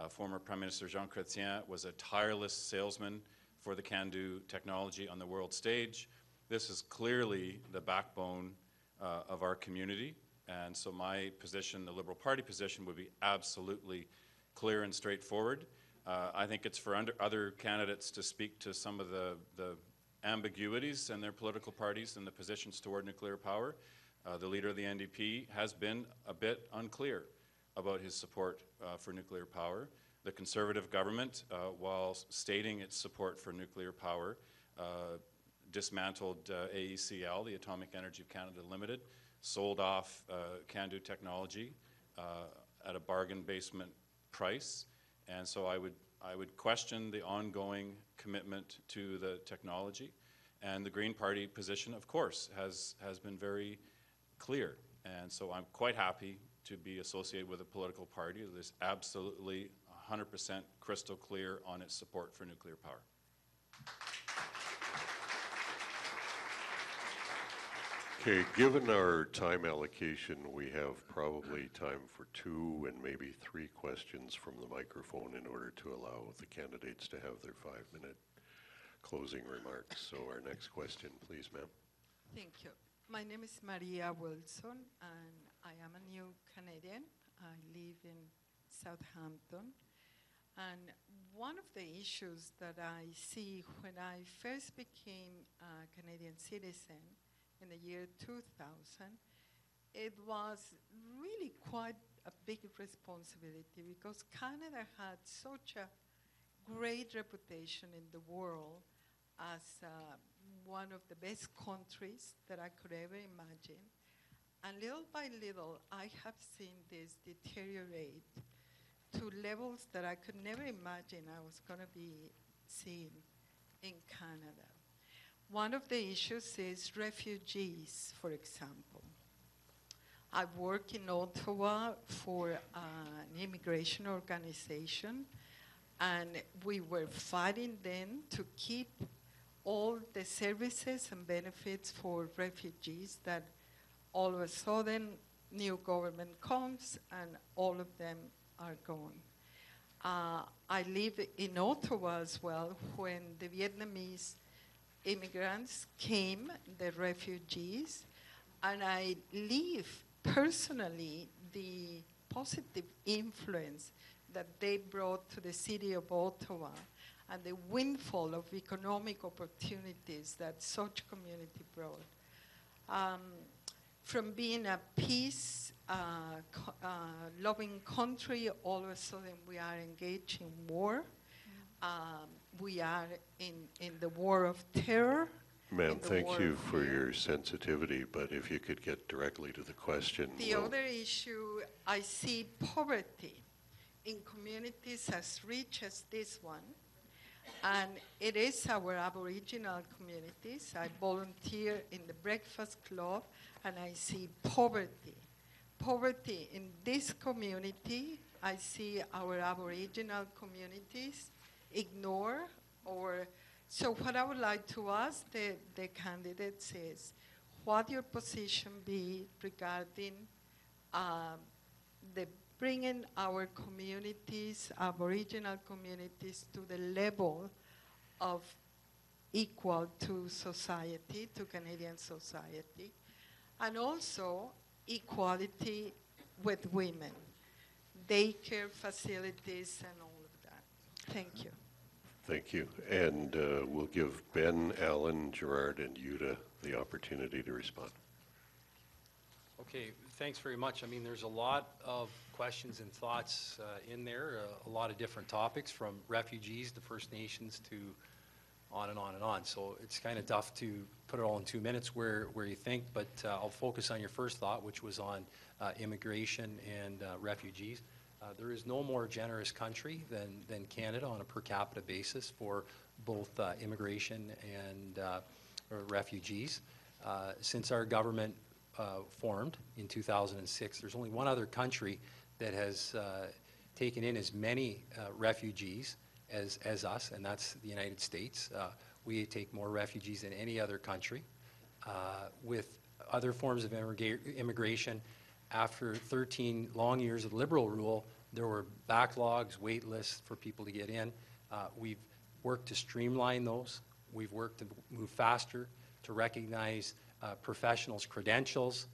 Former Prime Minister Jean Chrétien was a tireless salesman for the CANDU technology on the world stage. This is clearly the backbone of our community, and so my position, the Liberal Party position, would be absolutely clear and straightforward. I think it's for other candidates to speak to some of the ambiguities in their political parties and the positions toward nuclear power. The leader of the NDP has been a bit unclear about his support for nuclear power. The Conservative government, while stating its support for nuclear power, dismantled AECL, the Atomic Energy of Canada Limited, sold off CANDU technology at a bargain basement price, and so I would question the ongoing commitment to the technology. And the Green Party position, of course, has been very clear, and so I'm quite happy to be associated with a political party that is absolutely 100% crystal clear on its support for nuclear power. Okay, given our time allocation, we have probably time for 2 and maybe 3 questions from the microphone in order to allow the candidates to have their 5-minute closing remarks. So our next question, please, ma'am. Thank you. My name is Maria Wilson, and I am a new Canadian. I live in Southampton. And one of the issues that I see when I first became a Canadian citizen in the year 2000, it was really quite a big responsibility because Canada had such a great reputation in the world as one of the best countries that I could ever imagine. And little by little, I have seen this deteriorate to levels that I could never imagine I was going to be seeing in Canada. One of the issues is refugees, for example. I work in Ottawa for an immigration organization, and we were fighting then to keep all the services and benefits for refugees that all of a sudden new government comes and all of them are gone. I live in Ottawa as well when the Vietnamese immigrants came, the refugees, and I live personally the positive influence that they brought to the city of Ottawa and the windfall of economic opportunities that such community brought. From being a peace loving country, all of a sudden we are engaged in war. We are in the war of terror. Ma'am, thank you for your sensitivity, but if you could get directly to the question. The other issue, I see poverty in communities as rich as this one, and it is our Aboriginal communities. I volunteer in the Breakfast Club, and I see poverty. Poverty in this community, I see our Aboriginal communities ignore or, so what I would like to ask the candidates is, what your position be regarding the bringing our communities, Aboriginal communities, to the level of equal to society, to Canadian society, and also equality with women, daycare facilities and all of that. Thank you. Thank you. And we'll give Ben, Allan, Gerard, and Jutta the opportunity to respond. Okay, thanks very much. I mean, there's a lot of questions and thoughts in there, a lot of different topics, from refugees to First Nations to on and on and on. So it's kind of tough to put it all in 2 minutes where you think, but I'll focus on your first thought, which was on immigration and refugees. There is no more generous country than Canada on a per capita basis for both immigration and refugees. Since our government formed in 2006, there's only one other country that has taken in as many refugees as us, and that's the United States. We take more refugees than any other country. With other forms of immigration, after 13 long years of Liberal rule, there were backlogs, wait lists for people to get in. We've worked to streamline those. We've worked to move faster, to recognize professionals' credentials.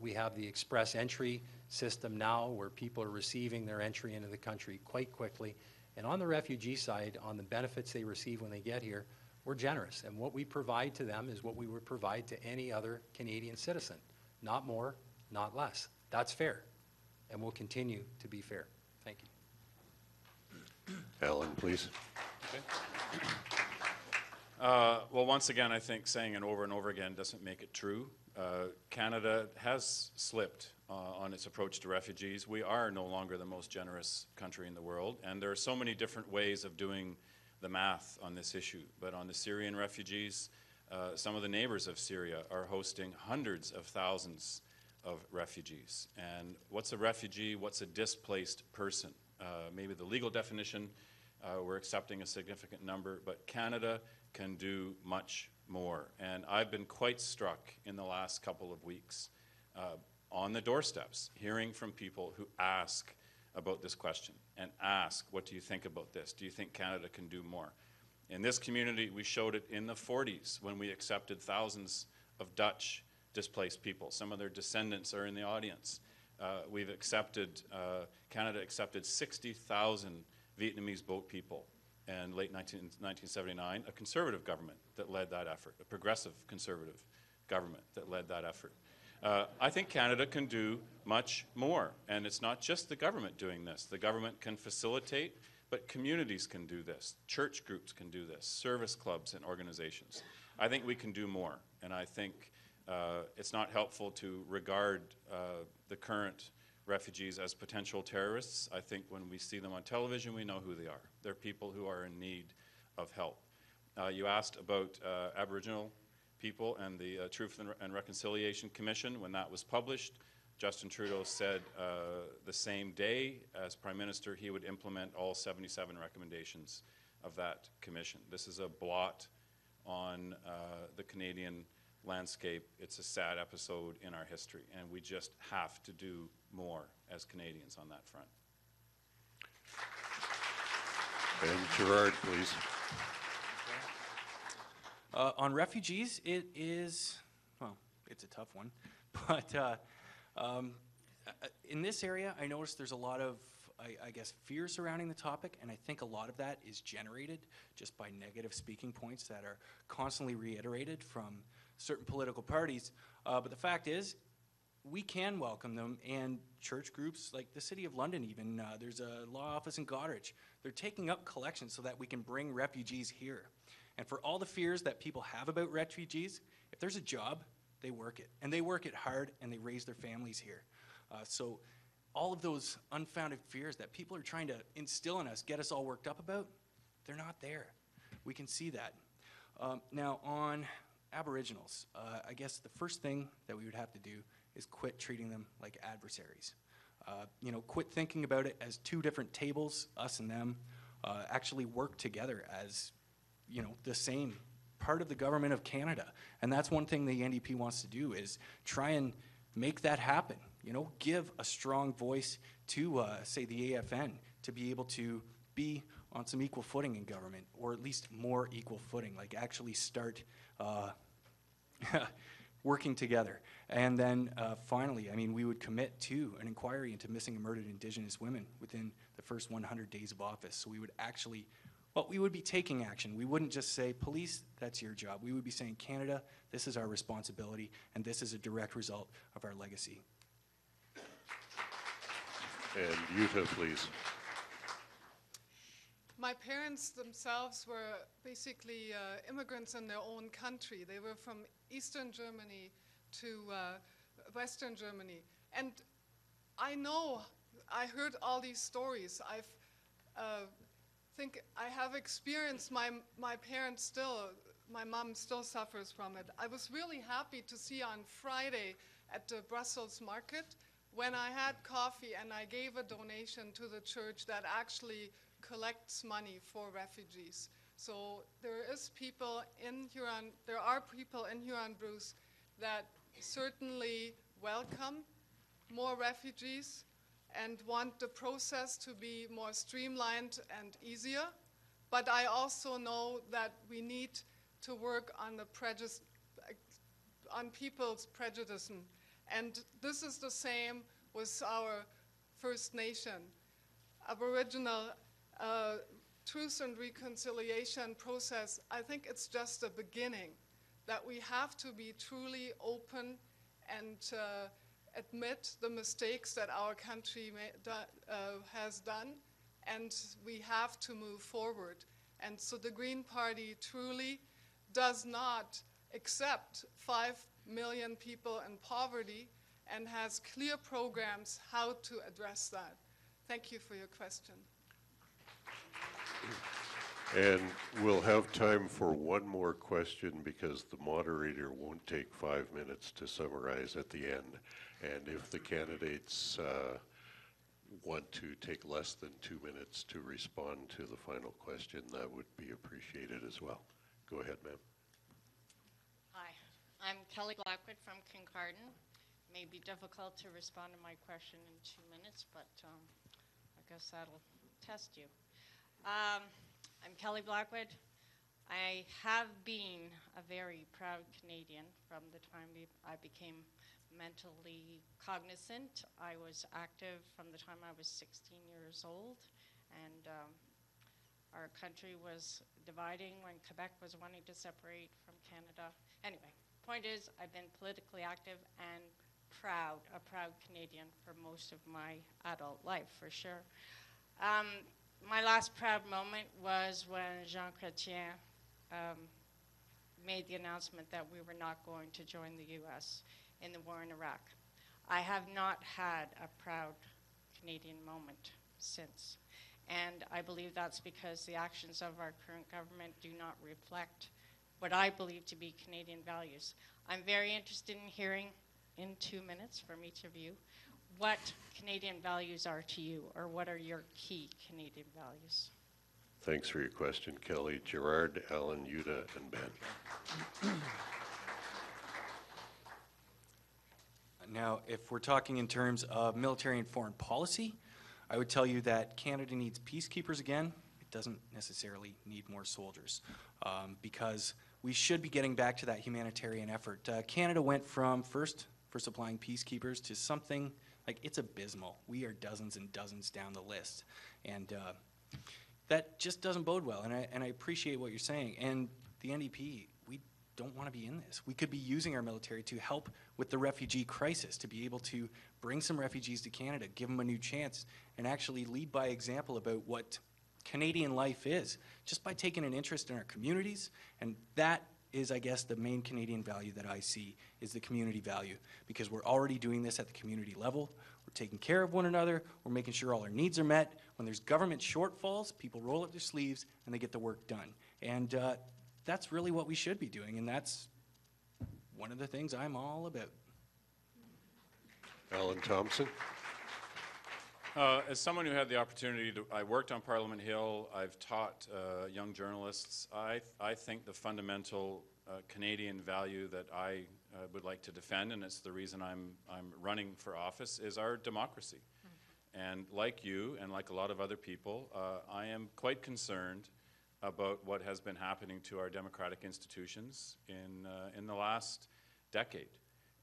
We have the express entry system now where people are receiving their entry into the country quite quickly. And on the refugee side, on the benefits they receive when they get here, we're generous. And what we provide to them is what we would provide to any other Canadian citizen. Not more, not less. That's fair. and will continue to be fair. Thank you. Allan, please. Well, once again, I think saying it over and over again doesn't make it true. Canada has slipped on its approach to refugees. We are no longer the most generous country in the world, and there are so many different ways of doing the math on this issue. But on the Syrian refugees, some of the neighbors of Syria are hosting hundreds of thousands of refugees. And what's a refugee? What's a displaced person? Maybe the legal definition, we're accepting a significant number, but Canada can do much more. And I've been quite struck in the last couple of weeks on the doorsteps, hearing from people who ask about this question and ask, what do you think about this? Do you think Canada can do more? In this community, we showed it in the 40s when we accepted thousands of Dutch displaced people. Some of their descendants are in the audience. Canada accepted 60,000 Vietnamese boat people in late 1979, a conservative government that led that effort, a progressive conservative government that led that effort. I think Canada can do much more, and it's not just the government doing this. The government can facilitate, but communities can do this. Church groups can do this, service clubs and organizations. I think we can do more, and I think it's not helpful to regard the current refugees as potential terrorists. I think when we see them on television, we know who they are. They're people who are in need of help. You asked about Aboriginal people and the Truth and Reconciliation Commission. When that was published, Justin Trudeau said the same day as Prime Minister he would implement all 77 recommendations of that commission. This is a blot on the Canadian landscape. It's a sad episode in our history, and we just have to do more as Canadians on that front. And Gerard, please. On refugees, it is, well, it's a tough one. But in this area, I noticed there's a lot of, I guess, fear surrounding the topic, and I think a lot of that is generated just by negative speaking points that are constantly reiterated from certain political parties. But the fact is, we can welcome them, and church groups like the City of London even, there's a law office in Goderich, they're taking up collections so that we can bring refugees here. And for all the fears that people have about refugees, if there's a job, they work it. And they work it hard, and they raise their families here. So all of those unfounded fears that people are trying to instill in us, get us all worked up about, they're not there. We can see that. Now, on Aboriginals, I guess the first thing that we would have to do is quit treating them like adversaries. Quit thinking about it as two different tables, us and them, actually work together as the same part of the government of Canada. And that's one thing the NDP wants to do, is try and make that happen. Give a strong voice to, say, the AFN to be able to be on some equal footing in government, or at least more equal footing, like actually start working together. And then finally, we would commit to an inquiry into missing and murdered Indigenous women within the first 100 days of office. So we would actually, we would be taking action. We wouldn't just say, police, that's your job. We would be saying, Canada, this is our responsibility, and this is a direct result of our legacy. And Jutta, please. My parents themselves were basically immigrants in their own country. They were from Eastern Germany to Western Germany. And I heard all these stories. I have experienced my parents still, my mom still suffers from it. I was really happy to see on Friday at the Brussels market when I had coffee and I gave a donation to the church that actually collects money for refugees. So there are people in Huron-Bruce that certainly welcome more refugees and want the process to be more streamlined and easier. But I also know that we need to work on people's prejudice. And this is the same with our First Nation. Aboriginal Truth and Reconciliation process, I think it's just a beginning, that we have to be truly open and admit the mistakes that our country has done, and we have to move forward. And so the Green Party truly does not accept 5 million people in poverty and has clear programs how to address that. Thank you for your question. And we'll have time for one more question because the moderator won't take 5 minutes to summarize at the end. And if the candidates want to take less than 2 minutes to respond to the final question, that would be appreciated as well. Go ahead, ma'am. Hi, I'm Kelly Blackwood from Kincardine. It may be difficult to respond to my question in 2 minutes, but I guess that'll test you. I'm Kelly Blackwood. I have been a very proud Canadian from the time I became mentally cognizant. I was active from the time I was 16 years old, and our country was dividing when Quebec was wanting to separate from Canada. Anyway, point is, I've been politically active and proud, a proud Canadian for most of my adult life, for sure. My last proud moment was when Jean Chrétien made the announcement that we were not going to join the U.S. in the war in Iraq. I have not had a proud Canadian moment since. And I believe that's because the actions of our current government do not reflect what I believe to be Canadian values. I'm very interested in hearing in 2 minutes from each of you what Canadian values are to you, or what are your key Canadian values? Thanks for your question, Kelly. Gerard, Allan, Jutta, and Ben. Now, if we're talking in terms of military and foreign policy, I would tell you that Canada needs peacekeepers again. It doesn't necessarily need more soldiers, because we should be getting back to that humanitarian effort. Canada went from first for supplying peacekeepers to something like, it's abysmal. We are dozens and dozens down the list. And that just doesn't bode well, and I appreciate what you're saying. And the NDP, we don't want to be in this. We could be using our military to help with the refugee crisis, to be able to bring some refugees to Canada, give them a new chance, and actually lead by example about what Canadian life is, just by taking an interest in our communities. And that is, I guess, the main Canadian value that I see, is the community value, because we're already doing this at the community level. We're taking care of one another. We're making sure all our needs are met. When there's government shortfalls, people roll up their sleeves and they get the work done. And that's really what we should be doing, and that's one of the things I'm all about. Allan Thompson. As someone who had the opportunity to, I worked on Parliament Hill, I've taught young journalists. I think the fundamental Canadian value that I would like to defend, and it's the reason I'm running for office, is our democracy. And like you, and like a lot of other people, I am quite concerned about what has been happening to our democratic institutions in the last decade.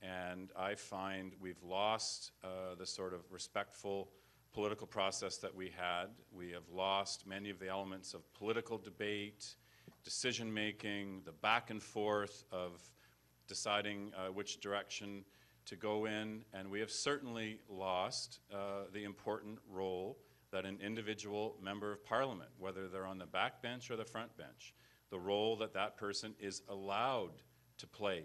And I find we've lost the sort of respectful political process that we had. We have lost many of the elements of political debate, decision-making, the back and forth of deciding which direction to go in, and we have certainly lost the important role that an individual member of Parliament, whether they're on the back bench or the front bench, the role that that person is allowed to play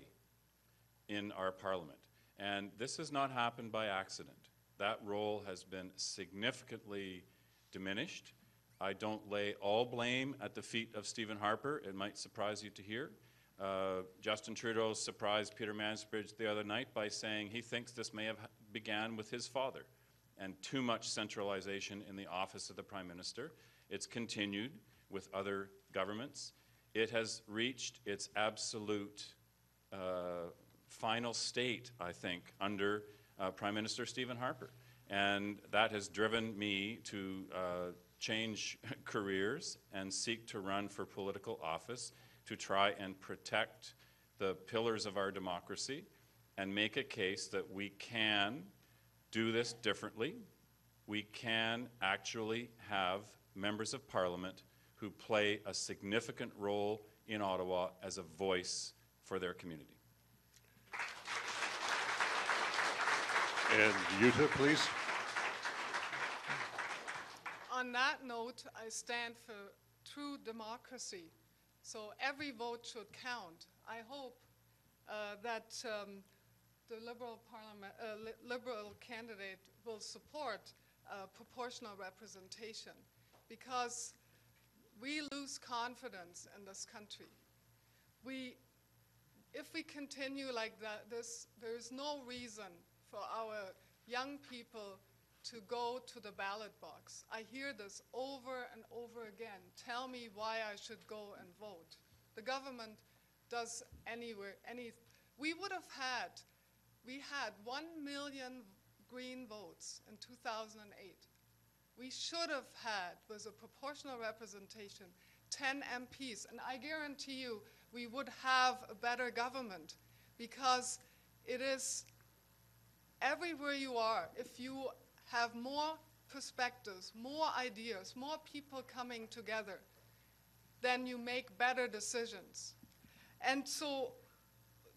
in our Parliament. And this has not happened by accident. That role has been significantly diminished. I don't lay all blame at the feet of Stephen Harper. It might surprise you to hear. Justin Trudeau surprised Peter Mansbridge the other night by saying he thinks this may have began with his father, and too much centralization in the office of the Prime Minister. It's continued with other governments. It has reached its absolute final state, I think, under Prime Minister Stephen Harper. And that has driven me to change careers and seek to run for political office to try and protect the pillars of our democracy and make a case that we can do this differently. We can actually have members of Parliament who play a significant role in Ottawa as a voice for their community. And Jutta, please. On that note, I stand for true democracy. So every vote should count. I hope that the Liberal candidate will support proportional representation, because we lose confidence in this country. If we continue like that, there is no reason for our young people to go to the ballot box. I hear this over and over again. Tell me why I should go and vote. The government does we had 1 million green votes in 2008. We should have had, with a proportional representation, 10 MPs, and I guarantee you we would have a better government, because it is everywhere you are. If you have more perspectives, more ideas, more people coming together, then you make better decisions. And so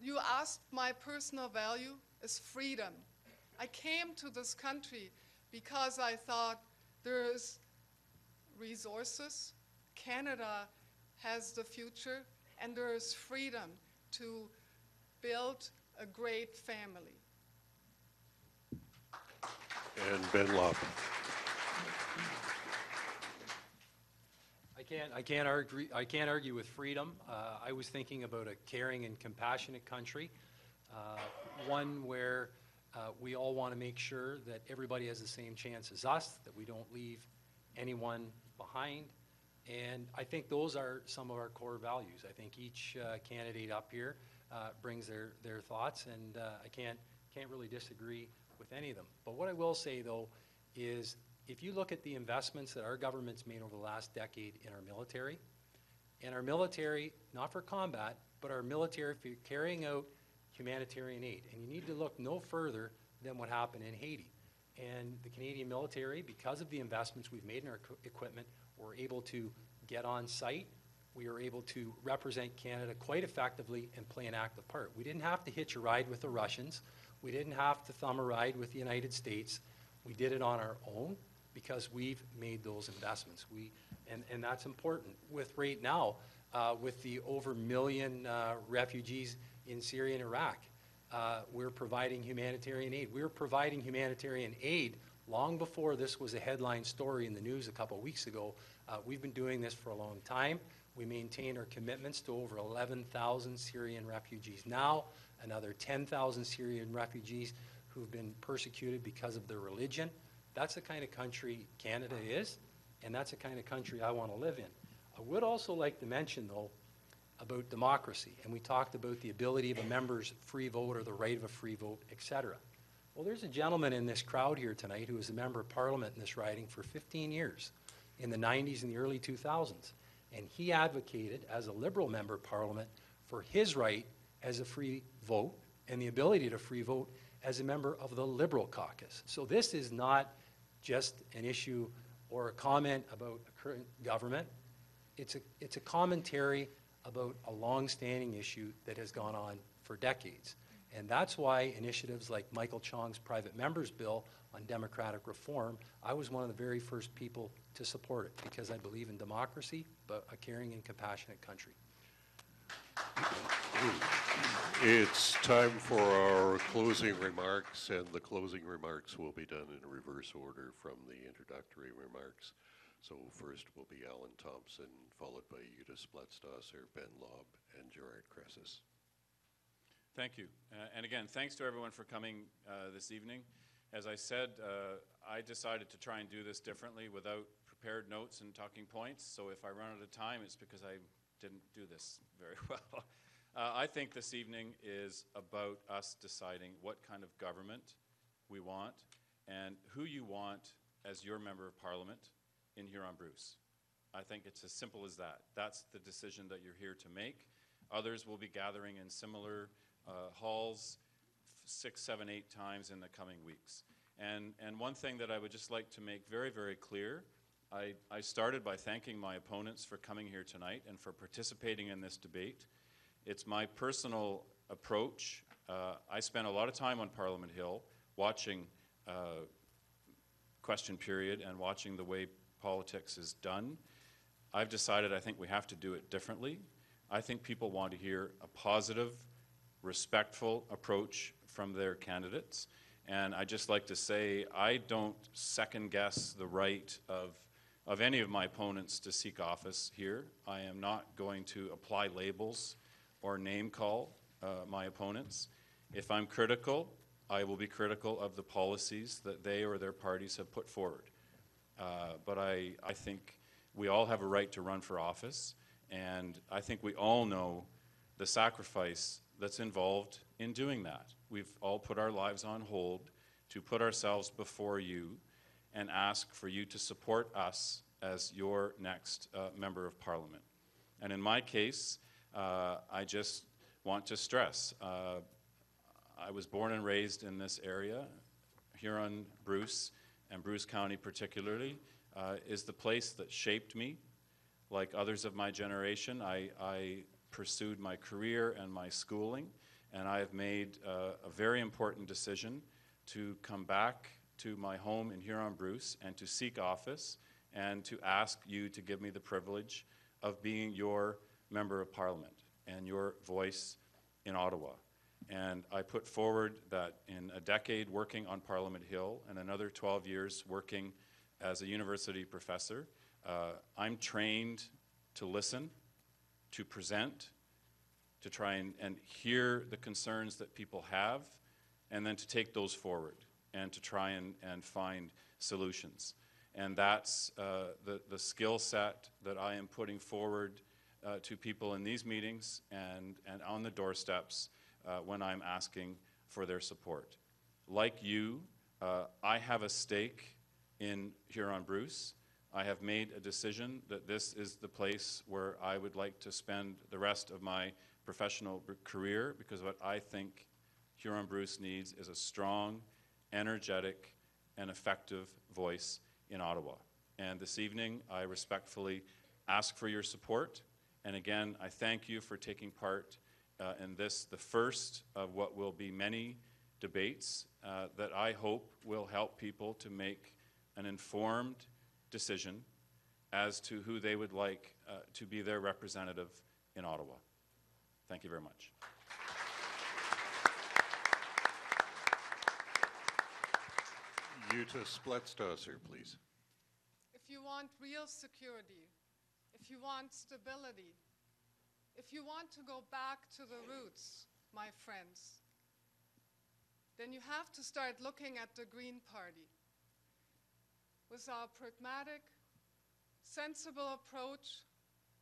you asked, my personal value is freedom. I came to this country because I thought there is resources, Canada has the future, and there is freedom to build a great family. And Ben Lobb. I can't argue with freedom. I was thinking about a caring and compassionate country, one where we all want to make sure that everybody has the same chance as us, that we don't leave anyone behind. And I think those are some of our core values. I think each candidate up here brings their thoughts, and I can't really disagree with any of them. But what I will say, though, is if you look at the investments that our government's made over the last decade in our military, and our military, not for combat, but our military for carrying out humanitarian aid. And you need to look no further than what happened in Haiti. And the Canadian military, because of the investments we've made in our equipment, were able to get on site. We were able to represent Canada quite effectively and play an active part. We didn't have to hitch a ride with the Russians. We didn't have to thumb a ride with the United States. We did it on our own because we've made those investments. And that's important. With right now, with the over 1 million refugees in Syria and Iraq, we're providing humanitarian aid. We were providing humanitarian aid long before this was a headline story in the news a couple weeks ago. We've been doing this for a long time. We maintain our commitments to over 11,000 Syrian refugees now, another 10,000 Syrian refugees who've been persecuted because of their religion. That's the kind of country Canada is, and that's the kind of country I want to live in. I would also like to mention, though, about democracy, and we talked about the ability of a member's free vote or the right of a free vote, etc. Well, there's a gentleman in this crowd here tonight who was a member of Parliament in this riding for 15 years, in the 90s and the early 2000s, and he advocated, as a Liberal member of Parliament, for his right as a free vote and the ability to free vote as a member of the Liberal caucus. So this is not just an issue or a comment about a current government. It's a commentary about a long-standing issue that has gone on for decades. And that's why initiatives like Michael Chong's private member's bill on democratic reform, I was one of the very first people to support it, because I believe in democracy, but a caring and compassionate country. It's time for our closing remarks, and the closing remarks will be done in reverse order from the introductory remarks. So first will be Allan Thompson, followed by Jutta Splettstoesser, Ben Lobb, and Gerard Creces. Thank you. And again, thanks to everyone for coming this evening. As I said, I decided to try and do this differently without prepared notes and talking points. So if I run out of time, it's because I didn't do this very well. I think this evening is about us deciding what kind of government we want and who you want as your member of Parliament in Huron-Bruce. I think it's as simple as that. That's the decision that you're here to make. Others will be gathering in similar halls 6, 7, 8 times in the coming weeks. And one thing that I would just like to make very, very clear, I started by thanking my opponents for coming here tonight and for participating in this debate. It's my personal approach. I spent a lot of time on Parliament Hill watching question period and watching the way politics is done, I've decided I think we have to do it differently. I think people want to hear a positive, respectful approach from their candidates. And I'd just like to say I don't second guess the right of any of my opponents to seek office here. I am not going to apply labels or name call my opponents. If I'm critical, I will be critical of the policies that they or their parties have put forward. But I think we all have a right to run for office, and I think we all know the sacrifice that's involved in doing that. We've all put our lives on hold to put ourselves before you and ask for you to support us as your next Member of Parliament. And in my case, I just want to stress, I was born and raised in this area. Huron-Bruce, and Bruce County particularly, is the place that shaped me. Like others of my generation, I pursued my career and my schooling, and I have made a very important decision to come back to my home in Huron-Bruce and to seek office and to ask you to give me the privilege of being your Member of Parliament and your voice in Ottawa. And I put forward that in a decade working on Parliament Hill and another 12 years working as a university professor, I'm trained to listen, to present, to try and hear the concerns that people have, and then to take those forward and to try and find solutions. And that's the skill set that I am putting forward to people in these meetings and on the doorsteps when I'm asking for their support. Like you, I have a stake in Huron-Bruce. I have made a decision that this is the place where I would like to spend the rest of my professional career, because what I think Huron-Bruce needs is a strong, energetic, and effective voice in Ottawa. And this evening, I respectfully ask for your support. And again, I thank you for taking part in this, the first of what will be many debates that I hope will help people to make an informed decision as to who they would like to be their representative in Ottawa. Thank you very much. Jutta Splettstoesser, please. If you want real security, if you want stability, if you want to go back to the roots, my friends, then you have to start looking at the Green Party. With our pragmatic, sensible approach,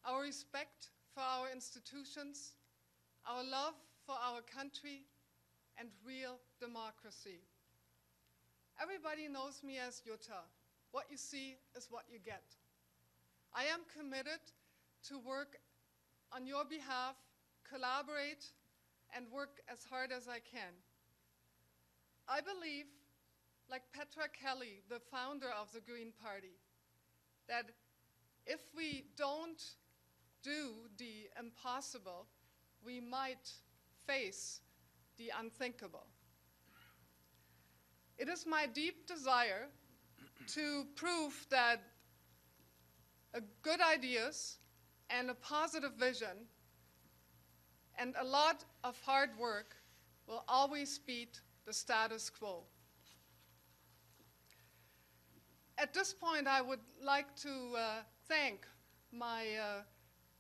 our respect for our institutions, our love for our country, and real democracy. Everybody knows me as Jutta. What you see is what you get. I am committed to work on your behalf, collaborate, and work as hard as I can. I believe, like Petra Kelly, the founder of the Green Party, that if we don't do the impossible, we might face the unthinkable. It is my deep desire to prove that good ideas and a positive vision and a lot of hard work will always beat the status quo. At this point, I would like to thank my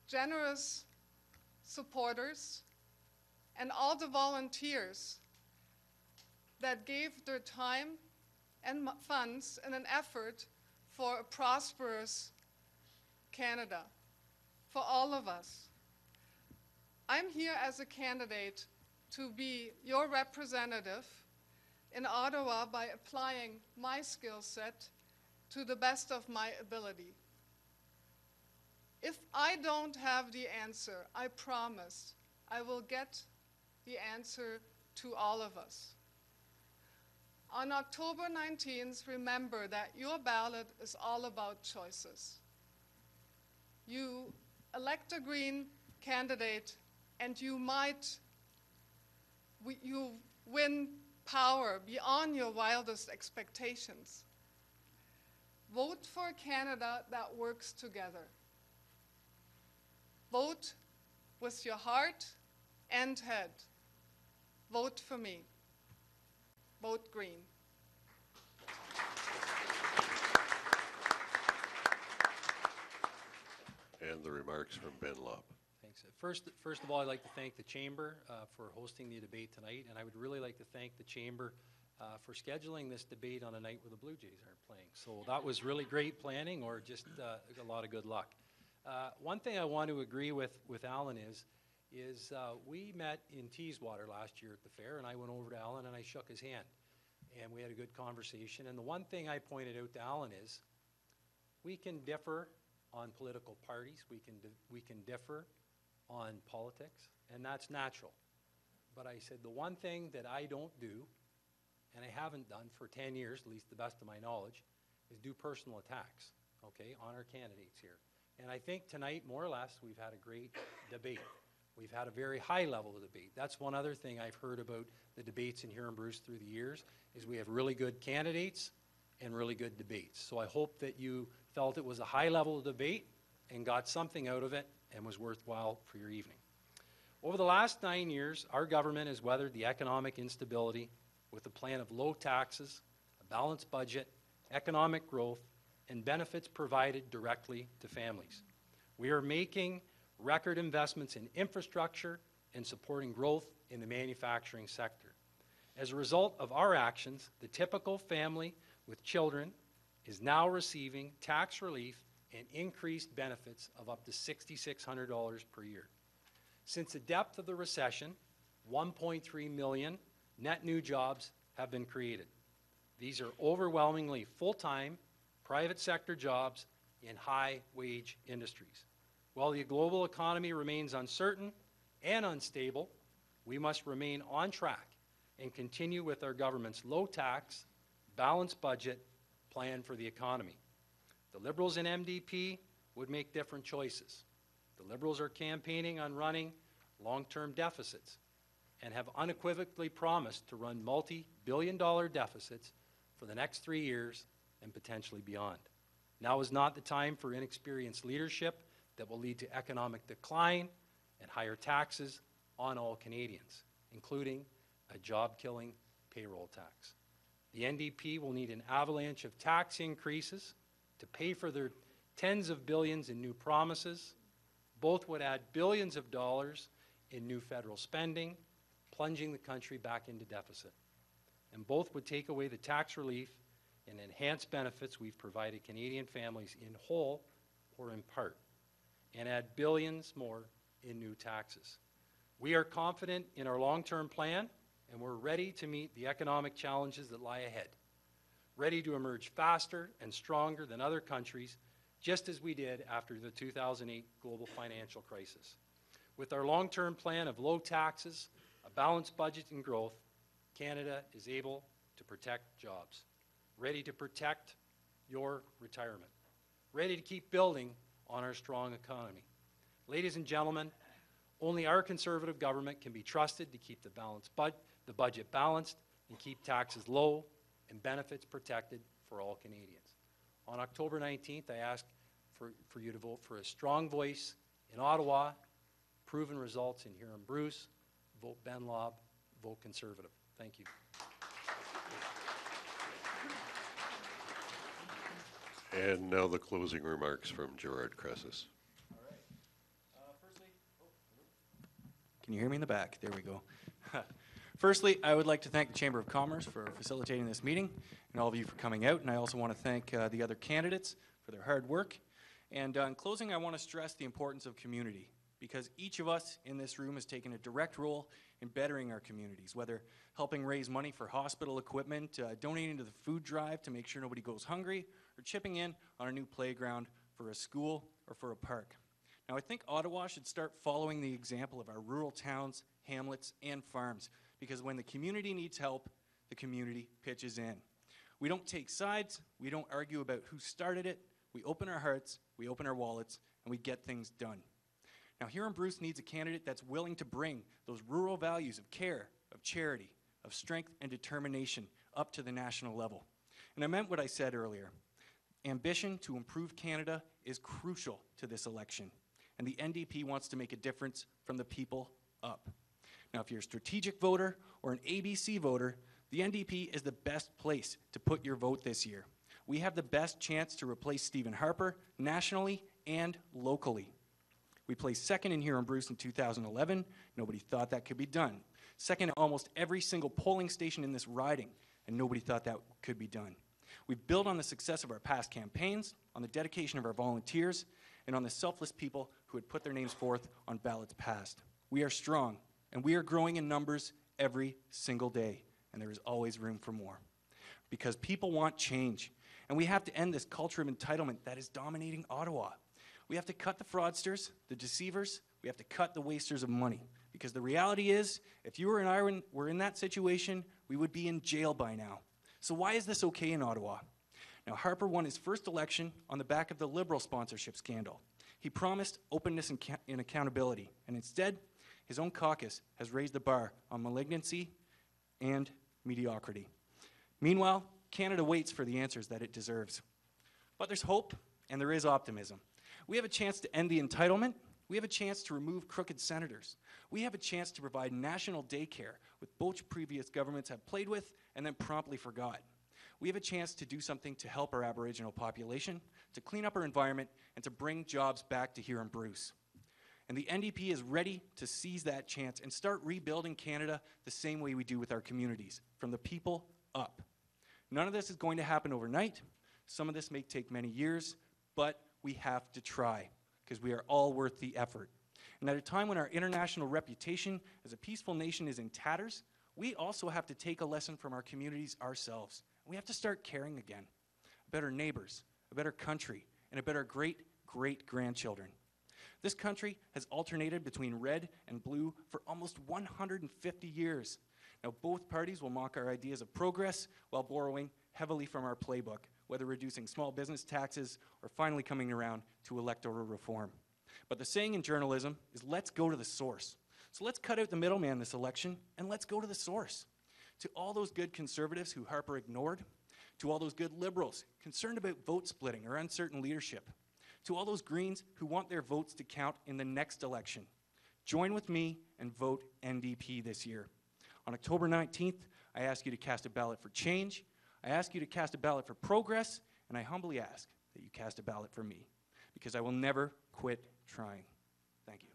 generous supporters and all the volunteers that gave their time and funds in an effort for a prosperous Canada, for all of us. I'm here as a candidate to be your representative in Ottawa by applying my skill set to the best of my ability. If I don't have the answer, I promise I will get the answer to all of us. On October 19th, remember that your ballot is all about choices. You elect a Green candidate and you win power beyond your wildest expectations. Vote for a Canada that works together. Vote with your heart and head. Vote for me. Vote green. And the remarks from Ben Lobb. Thanks. First of all, I'd like to thank the Chamber for hosting the debate tonight, and I would really like to thank the Chamber for scheduling this debate on a night where the Blue Jays aren't playing. So that was really great planning, or just a lot of good luck. One thing I want to agree with Allan is we met in Teeswater last year at the fair, and I went over to Allan and I shook his hand, and we had a good conversation. And the one thing I pointed out to Allan is we can differ on political parties, we can differ on politics, and that's natural. But I said the one thing that I don't do, and I haven't done for 10 years, at least the best of my knowledge, is do personal attacks, okay, on our candidates here. And I think tonight, more or less, we've had a great debate. We've had a very high level of debate. That's one other thing I've heard about the debates in Huron-Bruce through the years, is we have really good candidates and really good debates. So I hope that you felt it was a high level of debate and got something out of it and was worthwhile for your evening. Over the last 9 years, our government has weathered the economic instability with a plan of low taxes, a balanced budget, economic growth, and benefits provided directly to families. We are making record investments in infrastructure and supporting growth in the manufacturing sector. As a result of our actions, the typical family with children is now receiving tax relief and increased benefits of up to $6,600 per year. Since the depth of the recession, 1.3 million net new jobs have been created. These are overwhelmingly full-time, private sector jobs in high-wage industries. While the global economy remains uncertain and unstable, we must remain on track and continue with our government's low-tax, balanced budget plan for the economy. The Liberals and MDP would make different choices. The Liberals are campaigning on running long-term deficits and have unequivocally promised to run multi-billion-dollar deficits for the next 3 years and potentially beyond. Now is not the time for inexperienced leadership that will lead to economic decline and higher taxes on all Canadians, including a job-killing payroll tax. The NDP will need an avalanche of tax increases to pay for their tens of billions in new promises. Both would add billions of dollars in new federal spending, plunging the country back into deficit. And both would take away the tax relief and enhanced benefits we've provided Canadian families in whole or in part, and add billions more in new taxes. We are confident in our long-term plan, and we're ready to meet the economic challenges that lie ahead, ready to emerge faster and stronger than other countries, just as we did after the 2008 global financial crisis. With our long-term plan of low taxes, a balanced budget and growth, Canada is able to protect jobs, ready to protect your retirement, ready to keep building on our strong economy. Ladies and gentlemen, only our Conservative government can be trusted to keep the budget balanced and keep taxes low and benefits protected for all Canadians. On October 19th, I ask for you to vote for a strong voice in Ottawa, proven results in Huron-Bruce. Vote Ben Lobb, vote Conservative. Thank you. And now the closing remarks from Gerard Creces. Can you hear me in the back? There we go. Firstly, I would like to thank the Chamber of Commerce for facilitating this meeting and all of you for coming out. And I also want to thank the other candidates for their hard work. And in closing, I want to stress the importance of community, because each of us in this room has taken a direct role in bettering our communities, whether helping raise money for hospital equipment, donating to the food drive to make sure nobody goes hungry, or chipping in on a new playground for a school or for a park. Now, I think Ottawa should start following the example of our rural towns, hamlets, and farms, because when the community needs help, the community pitches in. We don't take sides, we don't argue about who started it, we open our hearts, we open our wallets, and we get things done. Now, Huron-Bruce needs a candidate that's willing to bring those rural values of care, of charity, of strength and determination up to the national level. And I meant what I said earlier. Ambition to improve Canada is crucial to this election, and the NDP wants to make a difference from the people up. Now, if you're a strategic voter or an ABC voter, the NDP is the best place to put your vote this year. We have the best chance to replace Stephen Harper nationally and locally. We placed second in Huron-Bruce in 2011. Nobody thought that could be done. Second at almost every single polling station in this riding, and nobody thought that could be done. We've built on the success of our past campaigns, on the dedication of our volunteers, and on the selfless people who had put their names forth on ballots past. We are strong, and we are growing in numbers every single day, and there is always room for more. Because people want change, and we have to end this culture of entitlement that is dominating Ottawa. We have to cut the fraudsters, the deceivers, we have to cut the wasters of money. Because the reality is, if you and I were in that situation, we would be in jail by now. So why is this okay in Ottawa? Now, Harper won his first election on the back of the Liberal sponsorship scandal. He promised openness and accountability, and instead, his own caucus has raised the bar on malignancy and mediocrity. Meanwhile, Canada waits for the answers that it deserves. But there's hope, and there is optimism. We have a chance to end the entitlement. We have a chance to remove crooked senators. We have a chance to provide national daycare, which both previous governments have played with and then promptly forgot. We have a chance to do something to help our Aboriginal population, to clean up our environment, and to bring jobs back to Huron-Bruce. And the NDP is ready to seize that chance and start rebuilding Canada the same way we do with our communities, from the people up. None of this is going to happen overnight. Some of this may take many years, but we have to try, because we are all worth the effort. And at a time when our international reputation as a peaceful nation is in tatters, we also have to take a lesson from our communities ourselves. We have to start caring again. Better neighbors, a better country, and a better great-great-grandchildren. This country has alternated between red and blue for almost 150 years. Now, both parties will mock our ideas of progress while borrowing heavily from our playbook, whether reducing small business taxes or finally coming around to electoral reform. But the saying in journalism is, let's go to the source. So let's cut out the middleman this election, and let's go to the source. To all those good Conservatives who Harper ignored, to all those good Liberals concerned about vote splitting or uncertain leadership, to all those Greens who want their votes to count in the next election, join with me and vote NDP this year. On October 19th, I ask you to cast a ballot for change, I ask you to cast a ballot for progress, and I humbly ask that you cast a ballot for me, because I will never quit trying. Thank you.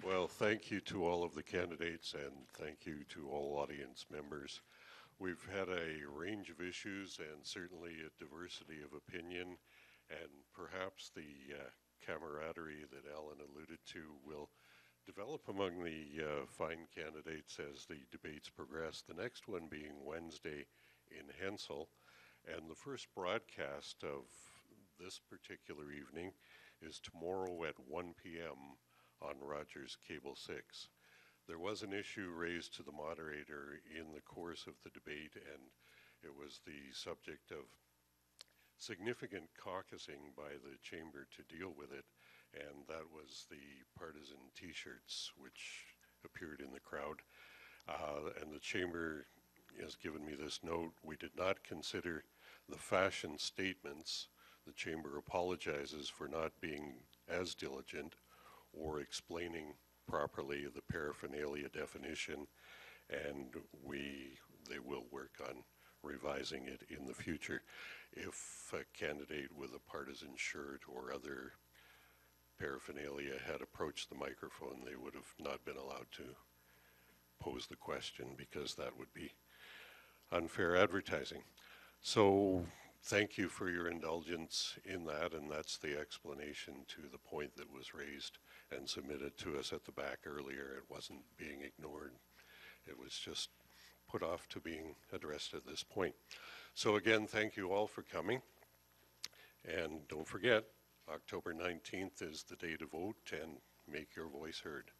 Well, thank you to all of the candidates, and thank you to all audience members. We've had a range of issues and certainly a diversity of opinion, and perhaps the camaraderie that Allan alluded to will develop among the fine candidates as the debates progress, the next one being Wednesday in Hensel. And the first broadcast of this particular evening is tomorrow at 1 p.m. on Rogers Cable 6. There was an issue raised to the moderator in the course of the debate, and it was the subject of significant caucusing by the chamber to deal with it, and that was the partisan T-shirts which appeared in the crowd. And the chamber has given me this note: we did not consider the fashion statements. The chamber apologizes for not being as diligent or explaining properly the paraphernalia definition, and they will work on revising it in the future. If a candidate with a partisan shirt or other paraphernalia had approached the microphone, they would have not been allowed to pose the question, because that would be unfair advertising. So thank you for your indulgence in that, and that's the explanation to the point that was raised and submitted to us at the back earlier. It wasn't being ignored. It was just put off to being addressed at this point. So again, thank you all for coming. And don't forget, October 19th is the day to vote, and make your voice heard.